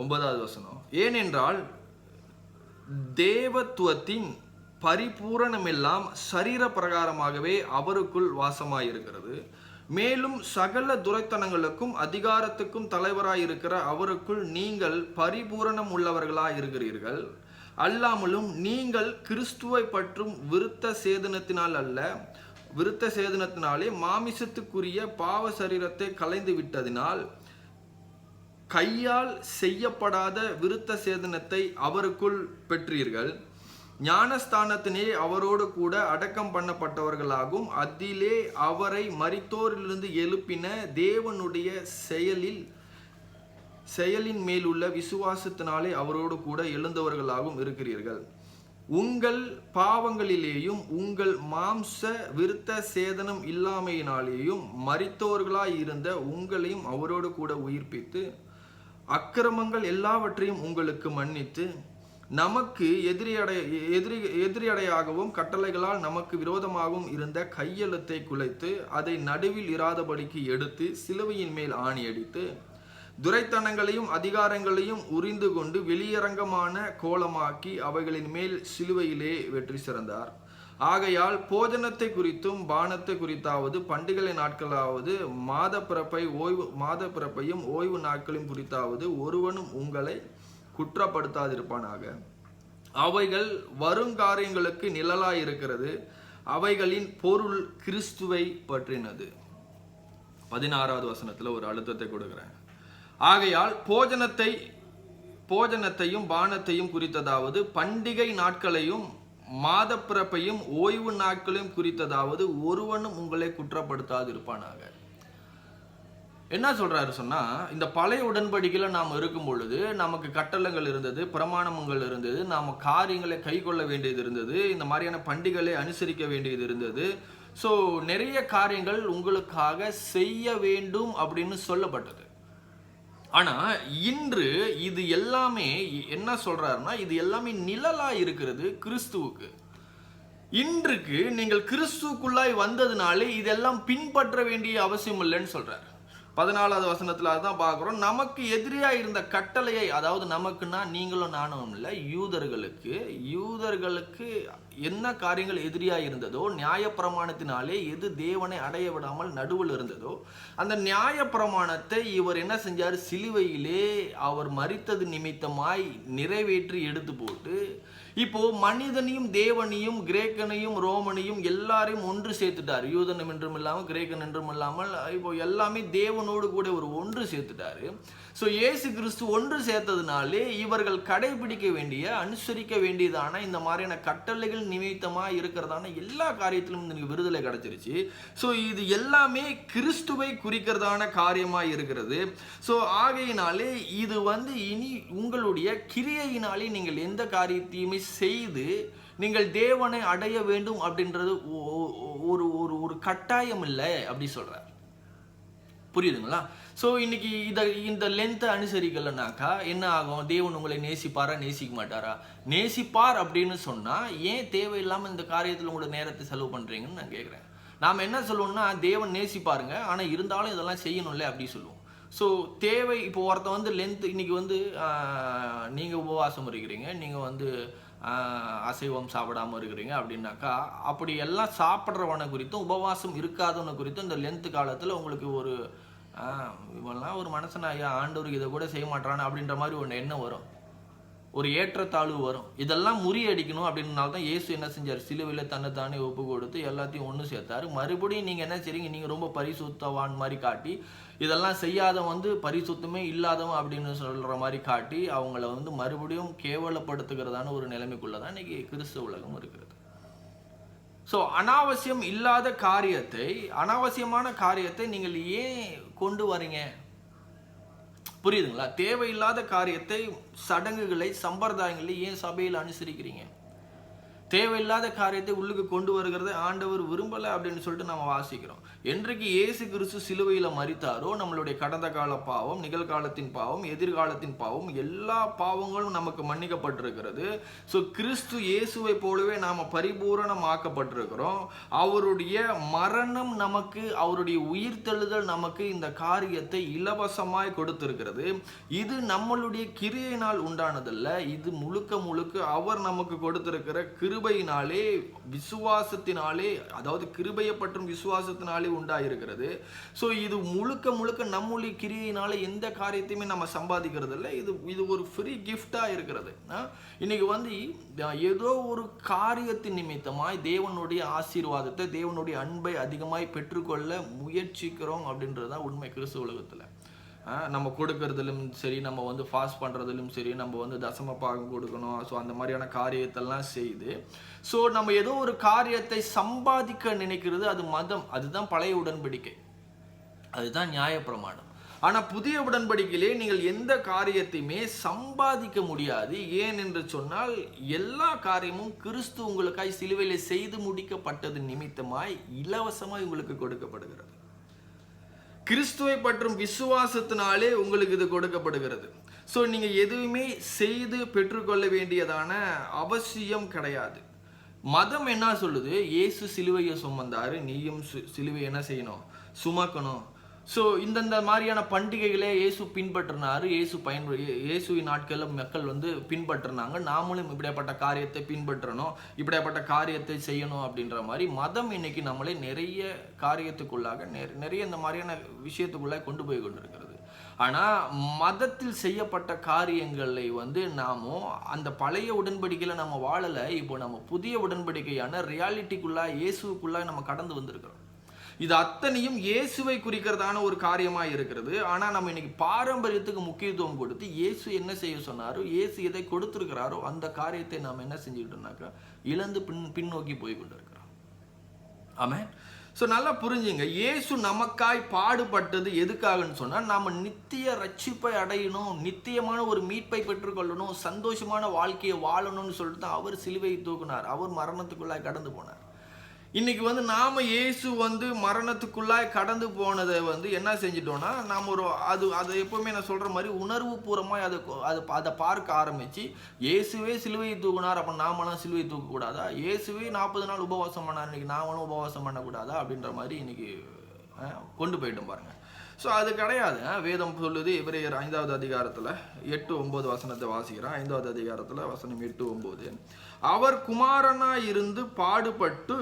9வது வசனம். ஏனென்றால் தேவத்துவத்தின் பரிபூரணமெல்லாம் சரீர பிரகாரமாகவே அவருக்குள் வாசமாயிருக்கிறது. மேலும் சகல துரைத்தனங்களுக்கும் அதிகாரத்துக்கும் தலைவராயிருக்கிற அவருக்குள் நீங்கள் பரிபூரணம் உள்ளவர்களாய் இருக்கிறீர்கள். அல்லாமலும் நீங்கள் கிறிஸ்துவை பற்றும் விருத்த சேதனத்தினாலே மாமிசத்துக்குரிய பாவ சரீரத்தை கலைந்து விட்டதினால் கையால் செய்யப்படாத விருத்த சேதனத்தை அவருக்குள் பெற்றீர்கள். ஞானஸ்தானத்தினே அவரோடு கூட அடக்கம் பண்ணப்பட்டவர்களாகும். அதிலே அவரை மரித்தோரிலிருந்து எழுப்பின தேவனுடைய செயலின் மேலுள்ள விசுவாசத்தினாலே அவரோடு கூட எழுந்தவர்களாகவும் இருக்கிறீர்கள். உங்கள் பாவங்களிலேயும் உங்கள் மாம்ச விருத்த சேதனம் இல்லாமையினாலேயும் மரித்தோர்களாய் இருந்த உங்களையும் அவரோடு கூட உயிர்ப்பித்து அக்கிரமங்கள் எல்லாவற்றையும் உங்களுக்கு மன்னித்து நமக்கு எதிரியடையாகவும் கட்டளைகளால் நமக்கு விரோதமாகவும் இருந்த கையெழுத்தை குலைத்து அதை நடுவில் இராதபடிக்கு எடுத்து சிலுவையின் மேல் ஆணி அடித்து துரைத்தனங்களையும் அதிகாரங்களையும் உரிந்து கொண்டு வெளியரங்கமான கோலமாக்கி அவைகளின் மேல் சிலுவையிலே வெற்றி சிறந்தார். ஆகையால் போஜனத்தை குறித்தும் பானத்தை குறித்தாவது பண்டிகை நாட்களாவது மாத பிறப்பையும் ஓய்வு நாட்களையும் குறித்தாவது ஒருவனும் உங்களை குற்றப்படுத்தாதிருப்பானாக. அவைகள் வருங்காரியங்களுக்கு நிழலாயிருக்கிறது. அவைகளின் பொருள் கிறிஸ்துவை பற்றினது. 16வது வசனத்துல ஒரு அழுத்தத்தை கொடுக்கிறேன். ஆகையால் போஜனத்தையும் பானத்தையும் குறித்ததாவது பண்டிகை நாட்களையும் மாத பிறப்பையும் ஓய்வு நாட்களையும் குறித்ததாவது ஒருவனும் உங்களை குற்றப்படுத்தாதிருப்பானாக. என்ன சொல்றாரு சொன்னா, இந்த பழைய உடன்படிக்கையில நாம் இருக்கும் பொழுது நமக்கு கட்டளங்கள் இருந்தது, பிரமாணங்கள் இருந்தது, நாம காரியங்களை கை கொள்ள வேண்டியது இருந்தது, இந்த மாதிரியான பண்டிகைகளை அனுசரிக்க வேண்டியது இருந்தது. ஸோ நிறைய காரியங்கள் உங்களுக்காக செய்ய வேண்டும் அப்படின்னு சொல்லப்பட்டது. ஆனா இன்று இது எல்லாமே என்ன சொல்றாருன்னா, இது எல்லாமே நிழலா இருக்கிறது கிறிஸ்துவுக்கு. இன்றைக்கு நீங்கள் கிறிஸ்துக்குள்ளாய் வந்ததுனாலே இதெல்லாம் பின்பற்ற வேண்டிய அவசியம் இல்லைன்னு சொல்றாரு. 14வது வசனத்துல அதான் பார்க்கிறோம். நமக்கு எதிரியா இருந்த கட்டளையை, அதாவது நமக்குன்னா நீங்களும் நானும் இல்லை, யூதர்களுக்கு என்ன காரியங்கள் எதிரியா இருந்ததோ, நியாயப்பிரமாணத்தினாலே எது தேவனை அடைய விடாமல் நடுவில் இருந்ததோ, அந்த நியாயப்பிரமாணத்தை இவர் என்ன செஞ்சார்? சிலுவையிலே அவர் மரித்தது நிமித்தமாய் நிறைவேற்றி எடுத்து போட்டு, இப்போ மனிதனையும் தேவனையும் கிரேக்கனையும் ரோமனையும் எல்லாரையும் ஒன்று சேர்த்துட்டாரு. யூதனம் என்றும் இல்லாமல் கிரேக்கன் என்றும் இல்லாமல் இப்போ எல்லாமே தேவனோடு கூட ஒரு ஒன்று சேர்த்துட்டாரு. ஸோ இயேசு கிறிஸ்து ஒன்று சேர்த்ததுனாலே இவர்கள் கடைபிடிக்க வேண்டிய, அனுசரிக்க வேண்டியதான இந்த மாதிரியான கட்டளைகள் நிமித்தமாக இருக்கிறதான எல்லா காரியத்திலும் எனக்கு விடுதலை கிடைச்சிருச்சு. ஸோ இது எல்லாமே கிறிஸ்துவை குறிக்கிறதான காரியமாக இருக்கிறது. ஸோ ஆகையினாலே இது இனி உங்களுடைய கிரியையினாலே நீங்கள் எந்த காரியத்தையுமே செய்து நீங்கள் தேவனை அடைய வேண்டும் அப்படின்றது ஒரு கட்டாயம் இல்லை அப்படி சொல்றார். புரியுதுங்களா? ஸோ இன்னைக்கு இந்த லென்த்தை அனுசரிக்கலைனாக்கா என்ன ஆகும்? தேவன் உங்களை நேசிப்பாரா, நேசிக்க மாட்டாரா? நேசிப்பார் அப்படின்னு சொன்னால் ஏன் தேவையில்லாமல் இந்த காரியத்தில் உங்களோட நேரத்தை செலவு பண்ணுறீங்கன்னு நான் கேட்குறேன். நாம் என்ன சொல்லுவோம்னா, தேவன் நேசிப்பாருங்க, ஆனால் இருந்தாலும் இதெல்லாம் செய்யணும்ல அப்படி சொல்லுவோம். ஸோ தேவை இப்போ ஒருத்தன் லென்த் இன்னைக்கு நீங்கள் உபவாசம் இருக்கிறீங்க, நீங்கள் அசைவம் சாப்பிடாமல் இருக்கிறீங்க அப்படின்னாக்கா, அப்படி எல்லாம் சாப்பிட்றவனை குறித்தும் உபவாசம் இருக்காதவனை குறித்தும் இந்த லென்த்து காலத்தில் உங்களுக்கு இவெல்லாம் ஒரு மனுஷன் ஐயா, ஆண்டவருக்கு இதை கூட செய்ய மாட்டானு அப்படின்ற மாதிரி ஒன்று எண்ணம் வரும். ஒரு ஏற்றத்தாழ்வு வரும். இதெல்லாம் முறியடிக்கணும் அப்படின்றனால தான் இயேசு என்ன செஞ்சார்? சிலுவையில் தன்னைத்தானே ஒப்பு கொடுத்து எல்லாத்தையும் ஒன்று சேர்த்தாரு. மறுபடியும் நீங்கள் என்ன செய்றீங்க? நீங்கள் ரொம்ப பரிசுத்தவான் மாதிரி காட்டி, இதெல்லாம் செய்யாதவன் வந்து பரிசுத்தமே இல்லாதவன் அப்படின்னு சொல்கிற மாதிரி காட்டி அவங்கள வந்து மறுபடியும் கேவலப்படுத்துகிறதான ஒரு நிலைமைக்குள்ளே தான் இன்னைக்கு கிறிஸ்தவ உலகம் இருக்கிறது. ஸோ அனாவசியமான காரியத்தை நீங்கள் ஏன் கொண்டு வரீங்க? புரியுதுங்களா? தேவையில்லாத காரியத்தை, சடங்குகளை, சம்பிரதாயங்களை ஏன் சபையில் அனுசரிக்கிறீங்க? தேவையில்லாத காரியத்தை உள்ளுக்கு கொண்டு வருகிறத ஆண்டவர் விரும்பலை அப்படின்னு சொல்லிட்டு நம்ம வாசிக்கிறோம். என்றைக்கு இயேசு கிறிஸ்து சிலுவையில் மரித்தாரோ நம்மளுடைய கடந்த கால பாவம், நிகழ்காலத்தின் பாவம், எதிர்காலத்தின் பாவம், எல்லா பாவங்களும் நமக்கு மன்னிக்கப்பட்டிருக்கிறது. ஸோ கிறிஸ்து இயேசுவை போலவே நாம் பரிபூரணமாக்கப்பட்டிருக்கிறோம். அவருடைய மரணம் நமக்கு, அவருடைய உயிர்த்தெழுதல் நமக்கு இந்த காரியத்தை இலவசமாய் கொடுத்திருக்கிறது. இது நம்மளுடைய கிரியையினால் உண்டானதல்ல. இது முழுக்க முழுக்க அவர் நமக்கு கொடுத்திருக்கிற கிருபையினாலே, விசுவாசத்தினாலே, அதாவது கிருபையை பற்றும் விசுவாசத்தினாலே உண்டாயிருக்கிறது. ஸோ இது முழுக்க முழுக்க நம்முடைய கிரியையினால எந்த காரியத்தையுமே நம்ம சம்பாதிக்கிறது இல்லை. இது ஒரு ஃப்ரீ கிஃப்டாக இருக்கிறது. இன்னைக்கு வந்து ஏதோ ஒரு காரியத்தின் நிமித்தமாய் தேவனுடைய ஆசீர்வாதத்தை, தேவனுடைய அன்பை அதிகமாய் பெற்றுக்கொள்ள முயற்சிக்கிறோம் அப்படின்றது தான் உண்மை. கிறிஸ்துவ உலகத்தில் நம்ம கொடுக்கறதிலும் சரி, நம்ம வந்து ஃபாஸ்ட் பண்ணுறதிலும் சரி, நம்ம வந்து தசம பாகம் கொடுக்கணும். ஸோ அந்த மாதிரியான காரியத்தெல்லாம் செய்து, ஸோ நம்ம ஏதோ ஒரு காரியத்தை சம்பாதிக்க நினைக்கிறது, அது மதம். அதுதான் பழைய உடன்படிக்கை, அதுதான் நியாயப்பிரமாணம். ஆனால் புதிய உடன்படிக்கையிலே நீங்கள் எந்த காரியத்தையுமே சம்பாதிக்க முடியாது. ஏன் என்று சொன்னால் எல்லா காரியமும் கிறிஸ்து உங்களுக்காய் சிலுவையில் செய்து முடிக்கப்பட்டது நிமித்தமாய் இலவசமாய் உங்களுக்கு கொடுக்கப்படுகிறது. கிறிஸ்துவை பற்றும் விசுவாசத்தினாலே உங்களுக்கு இது கொடுக்கப்படுகிறது. ஸோ நீங்கள் எதுவுமே செய்து பெற்றுக்கொள்ள வேண்டியதான அவசியம் கிடையாது. மதம் என்ன சொல்லுது? இயேசு சிலுவையை சுமந்தாரு, நீயும் சிலுவை என்ன செய்யணும்? சுமக்கணும். ஸோ இந்தந்த மாதிரியான பண்டிகைகளை இயேசு பின்பற்றினாரு. இயேசுவின் நாட்களில் மக்கள் வந்து பின்பற்றினாங்க. நாமளும் இப்படியாப்பட்ட காரியத்தை பின்பற்றணும், இப்படியாப்பட்ட காரியத்தை செய்யணும் அப்படின்ற மாதிரி மதம் இன்னைக்கு நம்மளை நிறைய காரியத்துக்குள்ளாக, நிறைய இந்த மாதிரியான விஷயத்துக்குள்ளாக கொண்டு போய் கொண்டிருக்கிறது. ஆனால் மதத்தில் செய்யப்பட்ட காரியங்களை வந்து நாமும் அந்த பழைய உடன்படிக்கையில் நம்ம வாழலை. இப்போ நம்ம புதிய உடன்படிக்கையான ரியாலிட்டிக்குள்ளாக, இயேசுக்குள்ளாக நம்ம கடந்து வந்திருக்கிறோம். இது அத்தனையும் இயேசுவை குறிக்கிறதான ஒரு காரியமாக இருக்கிறது. ஆனால் நம்ம இன்னைக்கு பாரம்பரியத்துக்கு முக்கியத்துவம் கொடுத்து இயேசு என்ன செய்ய சொன்னாரோ, இயேசு எதை கொடுத்துருக்கிறாரோ அந்த காரியத்தை நாம் என்ன செஞ்சுக்கிட்டோம்னாக்கா இழந்து பின்னோக்கி போய் கொண்டு இருக்கிறோம். ஆமென். ஸோ நல்லா புரிஞ்சுங்க, இயேசு நமக்காய் பாடுபட்டது எதுக்காகன்னு சொன்னால், நாம் நித்திய ரட்சிப்பை அடையணும், நித்தியமான ஒரு மீட்பை பெற்றுக்கொள்ளணும், சந்தோஷமான வாழ்க்கையை வாழணும்னு சொல்லிட்டு தான் அவர் சிலுவையை தூக்கினார். அவர் மரணத்துக்குள்ளாய் கடந்து போனார். இன்னைக்கு வந்து நாம இயேசு வந்து மரணத்துக்குள்ளாய் கடந்து போனதை வந்து என்ன செஞ்சிட்டோம்னா, நாம் ஒரு அது எப்பவுமே நான் சொல்ற மாதிரி உணர்வு பூர்வமாய் அதை பார்க்க ஆரம்பிச்சு, இயேசுவே சிலுவையை தூக்கினார், அப்போ நாமெல்லாம் சிலுவையை தூக்கக்கூடாதா? இயேசுவே 40 நாள் உபவாசம் பண்ணார், இன்னைக்கு நாமளும் உபவாசம் பண்ணக்கூடாதா? அப்படின்ற மாதிரி இன்னைக்கு கொண்டு போயிட்டோம் பாருங்க. ஸோ அது கிடையாது. வேதம் சொல்லுது, எபிரேயர் 5வது அதிகாரத்தில் 8-9 வசனத்தை வாசிக்கிறேன். 5வது அதிகாரத்தில் வசனம் 8-9, அவர் குமாரனாய் இருந்து பாடுபட்டு,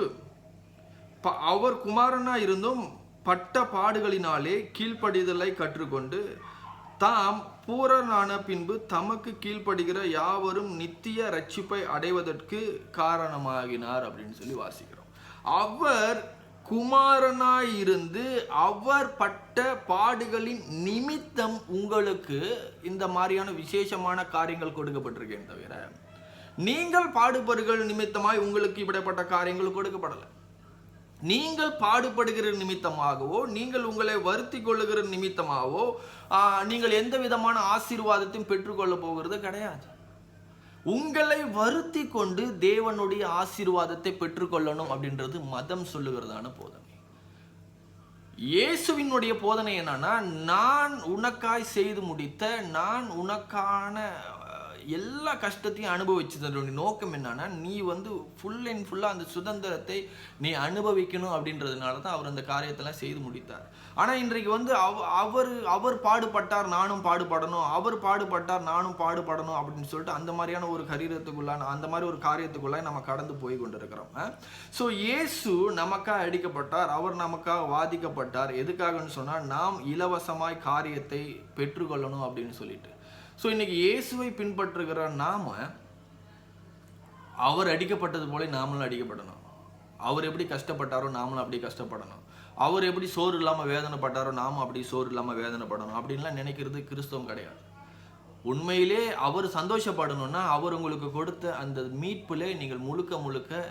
அவர் குமாரனாய் இருந்தும் பட்ட பாடுகளினாலே கீழ்ப்படிதலை கற்றுக்கொண்டு தாம் பூரணான பின்பு தமக்கு கீழ்ப்படுகிற யாவரும் நித்திய ரட்சிப்பை அடைவதற்கு காரணமாகினார் அப்படின்னு சொல்லி வாசிக்கிறோம். அவர் குமாரனாய் இருந்து அவர் பட்ட பாடுகளின் நிமித்தம் உங்களுக்கு இந்த மாதிரியான விசேஷமான காரியங்கள் கொடுக்கப்பட்டிருக்கேன் தவிர, நீங்கள் பாடுபடுகிற நிமித்தமாய் உங்களுக்கு இப்படிப்பட்ட காரியங்கள் கொடுக்கப்படலை. நீங்கள் பாடுபடுகிற நிமித்தமாகவோ, நீங்கள் உங்களை வருத்தி கொள்ளுகிற நிமித்தமாகவோ நீங்கள் எந்த விதமான ஆசீர்வாதத்தையும் பெற்றுக்கொள்ள போகிறது கிடையாது. உங்களை வருத்தி கொண்டு தேவனுடைய ஆசீர்வாதத்தை பெற்றுக்கொள்ளணும் அப்படின்றது மதம் சொல்லுகிறதான போதனை. இயேசுவினுடைய போதனை என்னன்னா, நான் உனக்காய் செய்து முடித்த, நான் உனக்கான எல்லா கஷ்டத்தையும் அனுபவிச்சதனுடைய நோக்கம் என்னன்னா, நீ வந்து ஃபுல் அண்ட் ஃபுல்லாக அந்த சுதந்திரத்தை நீ அனுபவிக்கணும் அப்படின்றதுனால தான் அவர் அந்த காரியத்தெல்லாம் செய்து முடித்தார். ஆனால் இன்றைக்கு வந்து அவர் பாடுபட்டார், நானும் பாடுபடணும், அவர் பாடுபட்டார், நானும் பாடுபடணும் அப்படின்னு சொல்லிட்டு அந்த மாதிரியான ஒரு கரீரத்துக்குள்ளான, அந்த மாதிரி ஒரு காரியத்துக்குள்ளாக நம்ம கடந்து போய் கொண்டிருக்கிறோம். ஸோ இயேசு நமக்காக அடிக்கப்பட்டார், அவர் நமக்காக வாதிக்கப்பட்டார். எதுக்காகன்னு சொன்னால், நாம் இலவசமாய் காரியத்தை பெற்றுக்கொள்ளணும் அப்படின்னு சொல்லிட்டு. ஸோ இன்னைக்கு இயேசுவை பின்பற்றுகிற நாம அவர் அடிக்கப்பட்டது போல நாமளும் அடிக்கப்படணும். அவர் எப்படி கஷ்டப்பட்டாரோ நாமளும் அப்படி கஷ்டப்படணும். அவர் எப்படி சோறு இல்லாமல் வேதனைப்பட்டாரோ நாமும் அப்படி சோறு இல்லாமல் வேதனைப்படணும் அப்படின்லாம் நினைக்கிறது கிறிஸ்தவம் கிடையாது. உண்மையிலே அவர் சந்தோஷப்படணும்னா அவர் உங்களுக்கு கொடுத்த அந்த மீட்பில் நீங்கள் முழுக்க முழுக்க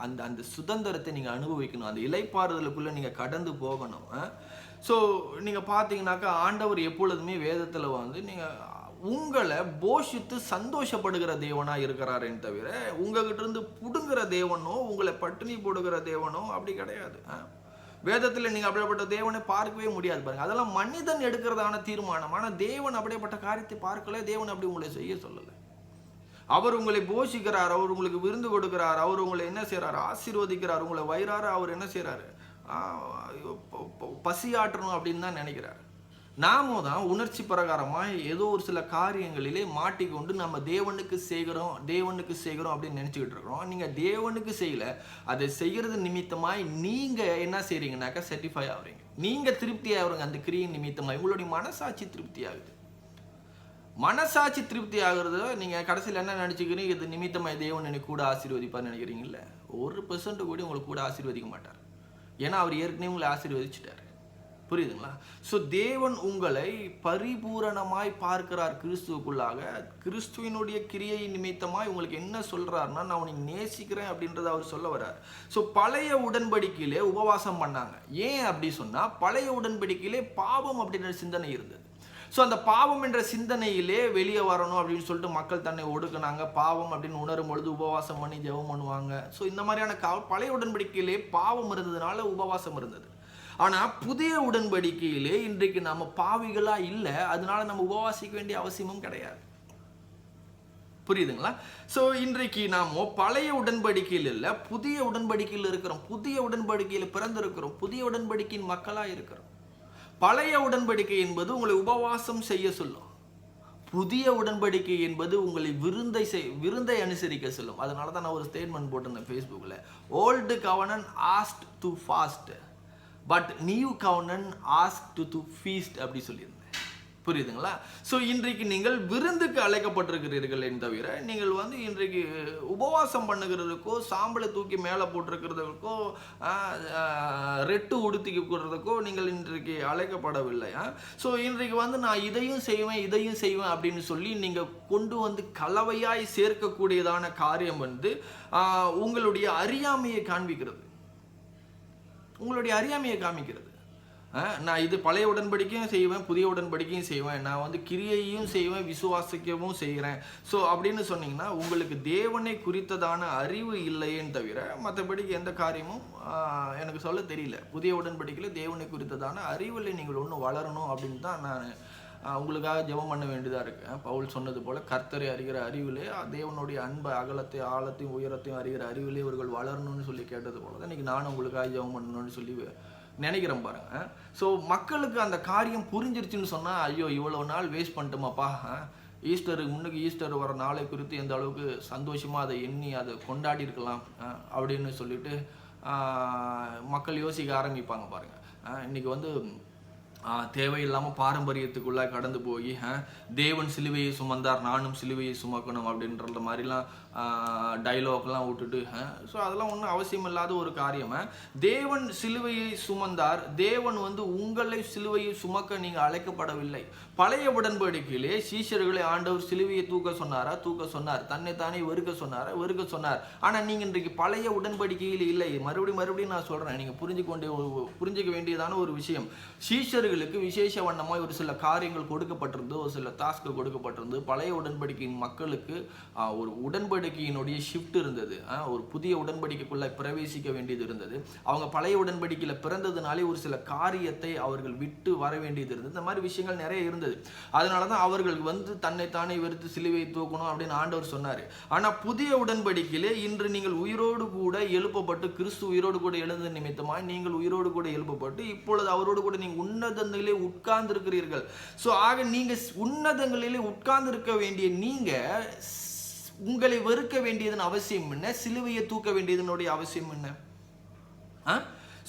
அந்த அந்த சுதந்திரத்தை நீங்கள் அனுபவிக்கணும். அந்த இளைப்பாறுதலுக்குள்ளே நீங்கள் கடந்து போகணும். ஸோ நீங்கள் பார்த்தீங்கன்னாக்கா ஆண்டவர் எப்பொழுதுமே வேதத்தில் வந்து நீங்கள் உங்களை போஷித்து சந்தோஷப்படுகிற தேவனாக இருக்கிறாரேன்னு தவிர உங்ககிட்ட இருந்து புடுங்குற தேவனோ உங்களை பட்டினி போடுகிற தேவனோ அப்படி கிடையாது. வேதத்தில் நீங்கள் அப்படிப்பட்ட தேவனை பார்க்கவே முடியாது பாருங்க. அதெல்லாம் மனிதன் எடுக்கிறதான தீர்மானம். ஆனால் தேவன் அப்படிப்பட்ட காரியத்தை பார்க்கல. தேவன் அப்படி உங்களை செய்ய சொல்லலை. அவர் உங்களை போஷிக்கிறார், அவர் உங்களுக்கு விருந்து கொடுக்கிறார், அவர் உங்களை என்ன செய்கிறார், ஆசீர்வதிக்கிறார். உங்களை வயிறார அவர் என்ன செய்கிறாரு, பசியாற்றணும் அப்படின்னு தான் நினைக்கிறார். நாம தான் உணர்ச்சி பிரகாரமாக ஏதோ ஒரு சில காரியங்களிலே மாட்டிக்கொண்டு நம்ம தேவனுக்கு செய்கிறோம் அப்படின்னு நினச்சிக்கிட்டு இருக்கிறோம். நீங்கள் தேவனுக்கு செய்யலை, அதை செய்கிறது நிமித்தமாய் நீங்கள் என்ன செய்கிறீங்கனாக்கா செட்டிஃபை ஆகுறீங்க, நீங்கள் திருப்தி ஆகுறீங்க. அந்த கிரியின் நிமித்தமாய் உங்களுடைய மனசாட்சி திருப்தி ஆகுது. மனசாட்சி திருப்தி ஆகுறது நீங்கள் கடைசியில் என்ன நினச்சிக்கிறீங்க, இது நிமித்தமாய் தேவன் எனக்கு கூட ஆசீர்வதிப்பார்னு நினைக்கிறீங்களே, 1% கூட உங்களுக்கு கூட ஆசீர்வதிக்க மாட்டார். ஏன்னா அவர் ஏற்கனவே உங்களை ஆசீர்வதிச்சிட்டார். புரியுதுங்களா? ஸோ தேவன் உங்களை பரிபூரணமாய் பார்க்கிறார் கிறிஸ்துவுக்குள்ளாக. கிறிஸ்துவினுடைய கிரியை நிமித்தமாய் உங்களுக்கு என்ன சொல்றாருன்னா, நான் உனக்கு நேசிக்கிறேன் அப்படின்றத அவர் சொல்ல வர்றார். ஸோ பழைய உடன்படிக்கையிலே உபவாசம் பண்ணாங்க. ஏன் அப்படி சொன்னா, பழைய உடன்படிக்கையிலே பாவம் அப்படின்ற சிந்தனை இருந்தது. ஸோ அந்த பாவம் என்ற சிந்தனையிலே வெளியே வரணும் அப்படின்னு சொல்லிட்டு மக்கள் தன்னை ஒடுக்குனாங்க. பாவம் அப்படின்னு உணரும் பொழுது உபவாசம் பண்ணி ஜெபம் பண்ணுவாங்க. ஸோ இந்த மாதிரியான பழைய உடன்படிக்கையிலே பாவம் இருந்ததுனால உபவாசம் இருந்தது. ஆனால் புதிய உடன்படிக்கையிலே இன்றைக்கு நம்ம பாவிகளாக இல்லை, அதனால நம்ம உபவாசிக்க வேண்டிய அவசியமும் கிடையாது. புரியுதுங்களா? ஸோ இன்றைக்கு நாம பழைய உடன்படிக்கையில் இல்லை, புதிய உடன்படிக்கையில் இருக்கிறோம். புதிய உடன்படிக்கையில் பிறந்திருக்கிறோம். புதிய உடன்படிக்கையின் மக்களாக இருக்கிறோம். பழைய உடன்படிக்கை என்பது உங்களை உபவாசம் செய்ய சொல்லும். புதிய உடன்படிக்கை என்பது உங்களை விருந்தை அனுசரிக்க சொல்லும். அதனால தான் நான் ஒரு ஸ்டேட்மெண்ட் போட்டிருந்தேன் ஃபேஸ்புக்கில், old கவர்னன்ட் asked to fast but new கவர்னன்ட் asked to feast அப்படி சொல்லியிருந்தேன். புரியுதுங்களா? ஸோ இன்றைக்கு நீங்கள் விருந்துக்கு அழைக்கப்பட்டிருக்கிறீர்கள் தவிர நீங்கள் வந்து இன்றைக்கு உபவாசம் பண்ணுகிறதுக்கோ சாம்பலை தூக்கி மேலே போட்டிருக்கிறதுக்கோ ரெட்டு உடுத்திக்கிறதுக்கோ நீங்கள் இன்றைக்கு அழைக்கப்படவில்லை. ஸோ இன்றைக்கு வந்து நான் இதையும் செய்வேன் அப்படின்னு சொல்லி நீங்கள் கொண்டு வந்து கலவையாய் சேர்க்கக்கூடியதான காரியம் வந்து உங்களுடைய அறியாமையை காண்பிக்கிறது. நான் இது பழைய உடன்படிக்கையும் செய்வேன், புதிய உடன்படிக்கையும் செய்வேன், நான் வந்து கிரியையும் செய்வேன், விசுவாசிக்கவும் செய்கிறேன். ஸோ அப்படின்னு சொன்னீங்கன்னா உங்களுக்கு தேவனை குறித்ததான அறிவு இல்லைன்னு தவிர மற்றபடிக்கு எந்த காரியமும் எனக்கு சொல்ல தெரியல. புதிய உடன்படிக்கையில் தேவனை குறித்ததான அறிவில் நீங்கள் ஒன்று வளரணும் அப்படின்னு தான் நான் உங்களுக்காக ஜெபம் பண்ண வேண்டியதாக இருக்குது. பவுல் சொன்னது போல் கர்த்தரை அறிகிற அறிவிலே, தேவனுடைய அன்பை அகலத்தை ஆழத்தையும் உயரத்தையும் அறிகிற அறிவிலே இவர்கள் வளரணும்னு சொல்லி கேட்டது போல தான் இன்றைக்கி நானும் உங்களுக்காக ஜெபம் பண்ணணும்னு சொல்லி நினைக்கிறேன் பாருங்க. ஸோ மக்களுக்கு அந்த காரியம் புரிஞ்சிருச்சுன்னு சொன்னால், ஐயோ இவ்வளோ நாள் வேஸ்ட் பண்ணிட்டோமாப்பா, ஈஸ்டருக்கு முன்னுக்கு ஈஸ்டர் வர நாளை குறித்து எந்த அளவுக்கு சந்தோஷமாக அதை எண்ணி அதை கொண்டாடி இருக்கலாம் அப்படின்னு சொல்லிட்டு மக்கள் யோசிக்க ஆரம்பிப்பாங்க பாருங்கள். இன்றைக்கி வந்து தேவையில்லாமல் பாரம்பரியத்துக்குள்ளே கடந்து போய் தேவன் சிலுவையை சுமந்தார் நானும் சிலுவையை சுமக்கணும் அப்படின்ற மாதிரிலாம் டைலாக்லாம் விட்டுட்டு ஸோ அதெல்லாம் ஒன்றும் அவசியம் இல்லாத ஒரு காரியம். தேவன் சிலுவையை சுமந்தார். தேவன் வந்து உங்களை சிலுவையை சுமக்க நீங்கள் அழைக்கப்படவில்லை. பழைய உடன்படிக்கையிலே சீஷர்களை ஆண்டவர் சிலுவையை தூக்க சொன்னார். தன்னைத்தானே வெறுக்க சொன்னார். ஆனால் நீங்கள் இன்றைக்கு பழைய உடன்படிக்கையில் இல்லை. மறுபடியும் நான் சொல்கிறேன், நீங்கள் புரிஞ்சுக்க வேண்டியதான ஒரு விஷயம். சீஷர்களுக்கு விசேஷ வண்ணமாக ஒரு சில காரியங்கள் கொடுக்கப்பட்டிருந்து, ஒரு சில டாஸ்க்கு கொடுக்கப்பட்டிருந்து. பழைய உடன்படிக்கையின் மக்களுக்கு ஒரு உடன்படிக்கையினுடைய ஷிஃப்ட் இருந்தது. ஒரு புதிய உடன்படிக்கைக்குள்ள பிரவேசிக்க வேண்டியது இருந்தது. அவங்க பழைய உடன்படிக்கையில் பிறந்ததுனாலே ஒரு சில காரியத்தை அவர்கள் விட்டு வர வேண்டியது இருந்தது. இந்த மாதிரி விஷயங்கள் நிறைய இருந்தது. அதனால தான் அவர்கள் வந்து தன்னைத்தானே வெறுத்து சிலுவையை தூக்கணும் அப்படின்னு ஆண்டவர் சொன்னார். ஆனால் புதிய உடன்படிக்கையிலே இன்று நீங்கள் உயிரோடு கூட எழுப்பப்பட்டு, கிறிஸ்து உயிரோடு கூட எழுந்த நிமித்தமாய் நீங்கள் உயிரோடு கூட எழுப்பப்பட்டு இப்பொழுது அவரோடு கூட நீங்கள் உன்னதங்களிலே உட்கார்ந்து இருக்கிறீர்கள். ஸோ ஆக நீங்கள் உன்னதங்களிலே உட்கார்ந்து இருக்க வேண்டிய நீங்கள் உங்களை வெறுக்க வேண்டியதன் அவசியம் என்ன? சிலுவையை தூக்க வேண்டியதனுடைய அவசியம் என்ன?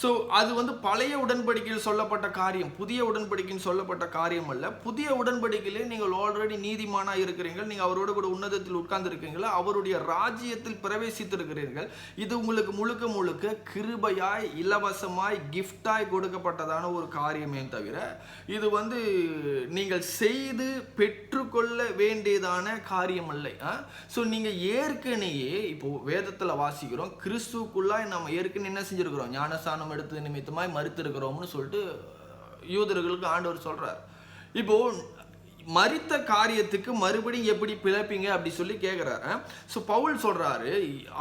ஸோ அது வந்து பழைய உடன்படிக்கையில் சொல்லப்பட்ட காரியம், புதிய உடன்படிக்கையில் சொல்லப்பட்ட காரியம் அல்ல. புதிய உடன்படிக்கையிலே நீங்கள் ஆல்ரெடி நீதிமானாக இருக்கிறீர்கள், நீங்கள் அவரோடு கூட உன்னதத்தில் உட்கார்ந்து இருக்கீங்களா, அவருடைய ராஜ்யத்தில் பிரவேசித்திருக்கிறீர்கள். இது உங்களுக்கு முழுக்க முழுக்க கிருபையாய் இலவசமாய் கிஃப்டாய் கொடுக்கப்பட்டதான ஒரு காரியமே தவிர இது வந்து நீங்கள் செய்து பெற்றுக்கொள்ள வேண்டியதான காரியம் அல்ல. ஸோ நீங்கள் ஏற்கனவே இப்போ வேதத்தில் வாசிக்கிறோம், கிறிஸ்துக்குள்ளாய் நம்ம ஏற்கனவே என்ன செஞ்சிருக்கிறோம், ஞானஸ்தானம் எடுத்து நிமித்தமாய் மரித்திருக்கிறோம்னு சொல்லிட்டு யூதர்களுக்கு ஆண்டவர் சொல்றார். இப்போ மரித்த காரியத்துக்கு மறுபடியும் எப்படி பிழைப்பீங்க அப்படி சொல்லி கேட்கிறாரு. ஸோ பவுல் சொல்றாரு,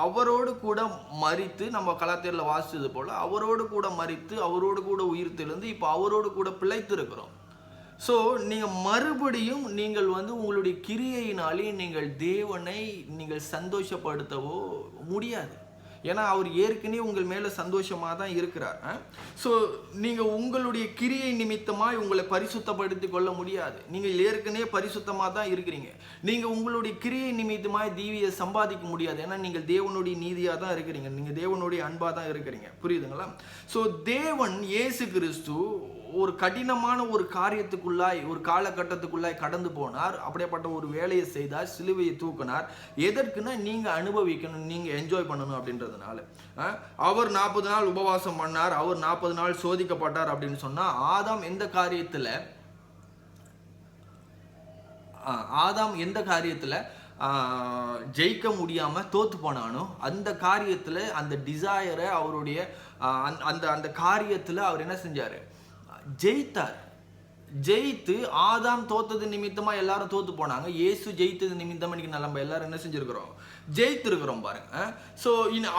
அவரோடு கூட மரித்து, நம்ம கலாத்தியர்ல வாசிச்சது போல அவரோடு கூட மரித்து அவரோடு கூட உயிர் தெழுந்து இப்போ அவரோடு கூட பிழைத்து இருக்கிறோம். ஸோ நீங்கள் மறுபடியும் நீங்கள் வந்து உங்களுடைய கிரியையினாலே நீங்கள் தேவனை நீங்கள் சந்தோஷப்படுத்தவோ முடியாது. ஏன்னா அவர் ஏற்கனவே உங்கள் மேலே சந்தோஷமாக தான் இருக்கிறார். ஸோ நீங்கள் உங்களுடைய கிரியை நிமித்தமாக உங்களை பரிசுத்தப்படுத்தி கொள்ள முடியாது. நீங்கள் ஏற்கனவே பரிசுத்தமாக தான் இருக்கிறீங்க. நீங்கள் உங்களுடைய கிரியை நிமித்தமாக தீவியை சம்பாதிக்க முடியாது. ஏன்னா நீங்கள் தேவனுடைய நீதியாக தான் இருக்கிறீங்க, நீங்கள் தேவனுடைய அன்பாக தான் இருக்கிறீங்க. புரியுதுங்களா? ஸோ தேவன் இயேசு கிறிஸ்து ஒரு கடினமான ஒரு காரியத்துக்குள்ளாய், ஒரு காலகட்டத்துக்குள்ளாய் கடந்து போனார். அப்படியேப்பட்ட ஒரு வேலையை செய்தார், சிலுவையை தூக்கினார். எதற்குன்னா நீங்கள் அனுபவிக்கணும், நீங்கள் என்ஜாய் பண்ணணும் அப்படின்றதுனால. அவர் 40 நாள் உபவாசம் பண்ணார், அவர் 40 நாள் சோதிக்கப்பட்டார் அப்படின்னு சொன்னா ஆதாம் எந்த காரியத்தில் ஜெயிக்க முடியாம தோத்து போனானோ அந்த காரியத்தில், அந்த டிசையரை, அவருடைய அந்த காரியத்தில் அவர் என்ன செஞ்சாரு, ஜெயித்தார். ஜெயித்து ஆதாம் தோத்தது நிமித்தமா எல்லாரும் தோத்து போனாங்க. இயேசு ஜெயித்தது நிமித்தமா இன்னைக்கு நம்ம எல்லாரும் என்ன செஞ்சிருக்கிறோம், ஜெயித்திருக்கிறோம் பாருங்க. ஸோ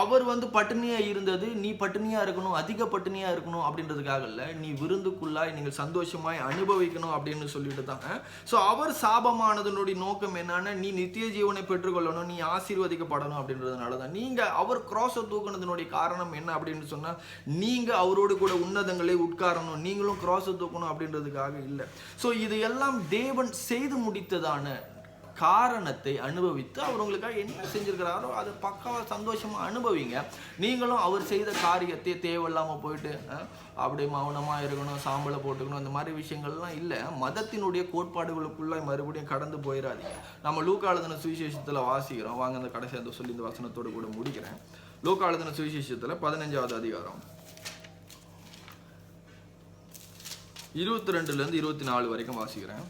அவர் வந்து பட்டினியா இருந்தது, நீ பட்டினியா இருக்கணும், அதிக பட்டினியா இருக்கணும் அப்படின்றதுக்காக இல்லை, நீ விருந்துக்குள்ளாய் நீங்கள் சந்தோஷமாய் அனுபவிக்கணும் அப்படின்னு சொல்லிட்டு தான். ஸோ அவர் சாபமானதனுடைய நோக்கம் என்னன்னா, நீ நித்திய ஜீவனை பெற்றுக்கொள்ளணும், நீ ஆசீர்வதிக்கப்படணும் அப்படின்றதுனால தான். நீங்க அவர் கிராஸை தூக்குனதனுடைய காரணம் என்ன அப்படின்னு சொன்னா, நீங்க அவரோடு கூட உன்னதங்களை உட்காரணும், நீங்களும் கிராஸை தூக்கணும் அப்படின்றதுக்காக இல்லை. ஸோ இது எல்லாம் தேவன் செய்து முடித்ததான காரணத்தை அனுபவித்து அவர் உங்களுக்காக என்ன செஞ்சிருக்கிறாரோ அதை பக்காவா சந்தோஷமா அனுபவிங்க. நீங்களும் அவர் செய்த காரியத்தை தேவையில்லாம போயிட்டு அப்படியே மௌனமா இருக்கணும், சாம்பலை போட்டுக்கணும், அந்த மாதிரி விஷயங்கள்லாம் இல்லை. மதத்தினுடைய கோட்பாடுகளுக்குள்ள மறுபடியும் கடந்து போயிடாதீங்க. நம்ம லூக்கா எழுதின சுவிசேஷத்துல வாசிக்கிறோம். வாங்க அந்த கடைசி அந்த சொல்லி இந்த வசனத்தோடு கூட முடிக்கிறேன். லூக்கா எழுதின சுவிசேஷத்துல 15வது அதிகாரம் 22 to 24 வரைக்கும் வாசிக்கிறேன்.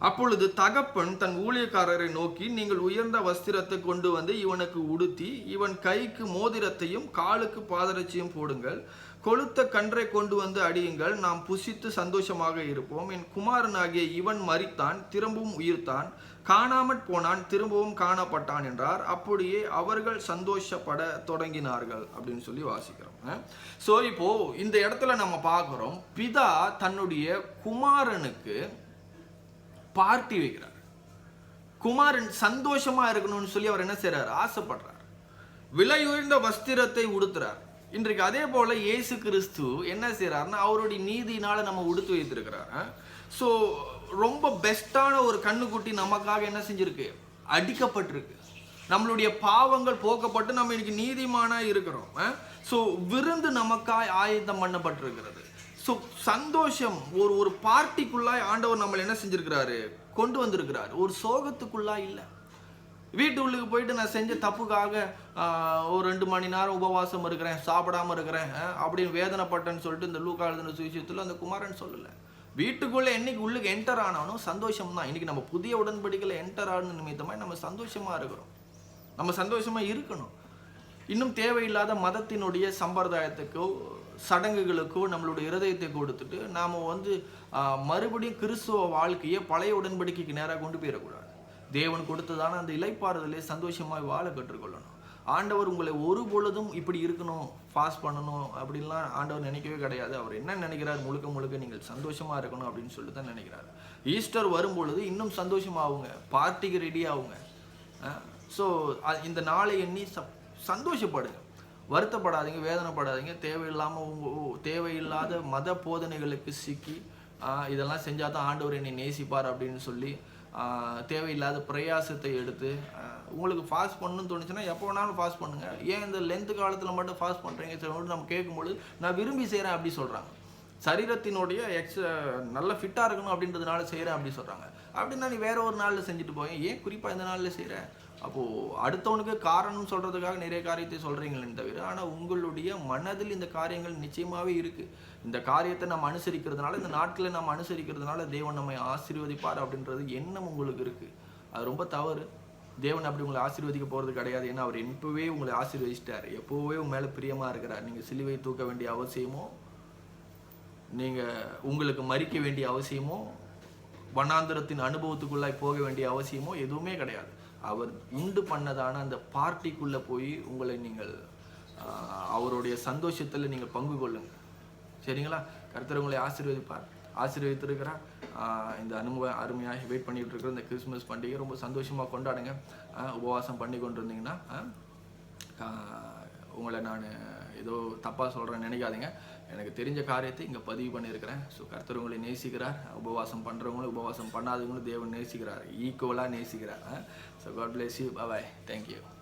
அப்பொழுது தகப்பன் தன் ஊழியக்காரரை நோக்கி, நீங்கள் உயர்ந்த வஸ்திரத்தை கொண்டு வந்து இவனுக்கு உடுத்தி இவன் கைக்கு மோதிரத்தையும் காலுக்கு பாதரட்சியும் போடுங்கள், கொழுத்த கன்றை கொண்டு வந்து அடியுங்கள், நாம் புசித்து சந்தோஷமாக இருப்போம். என் குமாரனாகிய இவன் மரித்தான், திரும்பவும் உயிர்த்தான், காணாமற் போனான், திரும்பவும் காணப்பட்டான் என்றார். அப்படியே அவர்கள் சந்தோஷப்பட தொடங்கினார்கள் அப்படின்னு சொல்லி வாசிக்கிறோம். ஸோ இப்போ இந்த இடத்துல நம்ம பார்க்குறோம், பிதா தன்னுடைய குமாரனுக்கு பார்ட்டி வைக்கிறார். குமாரன் சந்தோஷமா இருக்கணும்னு சொல்லி அவர் என்ன செய்யறார், ஆசைப்படுறார். விலையுயர்ந்த வஸ்திரத்தை உடுத்துறார். இன்றைக்கு அதே போல இயேசு கிறிஸ்து என்ன செய்யறாருன்னா, அவருடைய நீதியினால நம்ம உடுத்து வைத்திருக்கிறார். ஸோ ரொம்ப பெஸ்டான ஒரு கண்ணுக்குட்டி நமக்காக என்ன செஞ்சிருக்கு, அடிக்கப்பட்டிருக்கு. நம்மளுடைய பாவங்கள் போக்கப்பட்டு நம்ம இன்னைக்கு நீதிமானா இருக்கிறோம். ஸோ விருந்து நமக்காய் ஆயத்தம் பண்ணப்பட்டிருக்கிறது. ஸோ சந்தோஷம், ஒரு பார்ட்டிக்குள்ளாய் ஆண்டவர் நம்மளை என்ன செஞ்சிருக்கிறாரு, கொண்டு வந்திருக்கிறார். ஒரு சோகத்துக்குள்ளாய் இல்லை. வீட்டு உள்ளுக்கு போயிட்டு நான் செஞ்ச தப்புக்காக ஒரு 2 மணி நேரம் உபவாசம் இருக்கிறேன், சாப்பிடாம இருக்கிறேன் அப்படின்னு வேதனைப்பட்டேன்னு சொல்லிட்டு இந்த லூக்கா எழுதின சுவிசேஷத்துல அந்த குமாரன் சொல்லலை. வீட்டுக்குள்ள என்னைக்கு உள்ளுக்கு என்டர் ஆனாலும் சந்தோஷம் தான். இன்னைக்கு நம்ம புதிய உடன்படிக்கையில் என்டர் ஆன நிமித்தமாக நம்ம சந்தோஷமா இருக்கிறோம், நம்ம சந்தோஷமா இருக்கணும். இன்னும் தேவையில்லாத மதத்தினுடைய சம்பிரதாயத்துக்கோ சடங்குகளுக்கோ நம்மளுடைய இருதயத்தை கொடுத்துட்டு நாம் வந்து மறுபடியும் கிறிஸ்துவ வாழ்க்கையை பழைய உடன்படிக்கைக்கு நேராக கொண்டு போயிடக்கூடாது. தேவன் கொடுத்ததான அந்த இளைப்பாறுதலே சந்தோஷமாக வாழ கற்றுக்கொள்ளணும். ஆண்டவர் உங்களை ஒரு பொழுதும் இப்படி இருக்கணும், ஃபாஸ்ட் பண்ணணும் அப்படின்லாம் ஆண்டவர் நினைக்கவே கிடையாது. அவர் என்ன நினைக்கிறார், முழுக்க முழுக்க நீங்கள் சந்தோஷமாக இருக்கணும் அப்படின்னு சொல்லிட்டு தான் நினைக்கிறார். ஈஸ்டர் வரும் பொழுது இன்னும் சந்தோஷமாகுங்க, பார்ட்டிக்கு ரெடி ஆகுங்க. ஸோ இந்த நாளை எண்ணி சந்தோஷப்படுங்க, வருத்தப்படாதீங்க, வேதனைப்படாதீங்க. தேவையில்லாத மத போதனைகளுக்கு சிக்கி இதெல்லாம் செஞ்சால் தான் ஆண்டவர் என்னை நேசிப்பார் அப்படின்னு சொல்லி தேவையில்லாத பிரயாசத்தை எடுத்து உங்களுக்கு ஃபாஸ்ட் பண்ணணும்னு தோணுச்சுன்னா எப்போ வேணாலும் ஃபாஸ்ட் பண்ணுங்கள். ஏன் இந்த லென்த்து காலத்தில் மட்டும் ஃபாஸ்ட் பண்ணுறீங்க சொல்லிட்டு நம்ம கேட்கும்பொழுது நான் விரும்பி செய்கிறேன் அப்படி சொல்கிறாங்க. சரீரத்தினுடைய நல்ல ஃபிட்டாக இருக்கணும் அப்படின்றதுனால செய்கிறேன் அப்படி சொல்கிறாங்க. அப்படின்னா நீ வேற ஒரு நாளில் செஞ்சுட்டு போய் ஏன் குறிப்பாக இந்த நாளில் செய்கிறேன்? அப்போது அடுத்தவனுக்கு காரணம் சொல்கிறதுக்காக நிறைய காரியத்தை சொல்கிறீங்களேன்னு தவிர, ஆனால் உங்களுடைய மனதில் இந்த காரியங்கள் நிச்சயமாகவே இருக்குது. இந்த காரியத்தை நம்ம அனுசரிக்கிறதுனால, இந்த நாட்களில் நம்ம அனுசரிக்கிறதுனால தேவன் நம்மை ஆசீர்வதிப்பார் அப்படின்றது எண்ணம் உங்களுக்கு இருக்குது. அது ரொம்ப தவறு. தேவன் அப்படி உங்களை ஆசீர்வதிக்க போகிறது கிடையாது. ஏன்னா அவர் எப்போவே உங்களை ஆசீர்வதிச்சிட்டார். எப்போவே உங்க மேலே பிரியமாக இருக்கிறார். நீங்கள் சிலுவை தூக்க வேண்டிய அவசியமோ, நீங்கள் உங்களுக்கு மறிக்க வேண்டிய அவசியமோ, வனாந்திரத்தின் அனுபவத்துக்குள்ளாய் போக வேண்டிய அவசியமோ எதுவுமே கிடையாது. அவர் உண்டு பண்ணதான அந்த பார்ட்டிக்குள்ளே போய் உங்களை நீங்கள் அவருடைய சந்தோஷத்தில் நீங்கள் பங்கு கொள்ளுங்கள். சரிங்களா? கர்த்தர் உங்களை ஆசீர்வதிப்பார், ஆசீர்வதித்திருக்கிறார். இந்த அருமையாக வெயிட் பண்ணிகிட்டு இருக்கிற இந்த கிறிஸ்மஸ் பண்டிகை ரொம்ப சந்தோஷமாக கொண்டாடுங்க. உபவாசம் பண்ணி கொண்டு இருந்தீங்கன்னா உங்களை நான் ஏதோ தப்பாக சொல்கிறேன்னு நினைக்காதீங்க. எனக்கு தெரிஞ்ச காரியத்தை இங்கே பதிவு பண்ணியிருக்கிறேன். ஸோ கர்த்தர் உங்களை நேசிக்கிறார். உபவாசம் பண்ணுறவங்களும் உபவாசம் பண்ணாதவங்களும் தேவன் நேசிக்கிறார், ஈக்குவலாக நேசிக்கிறார். So God bless you. Bye. Thank you.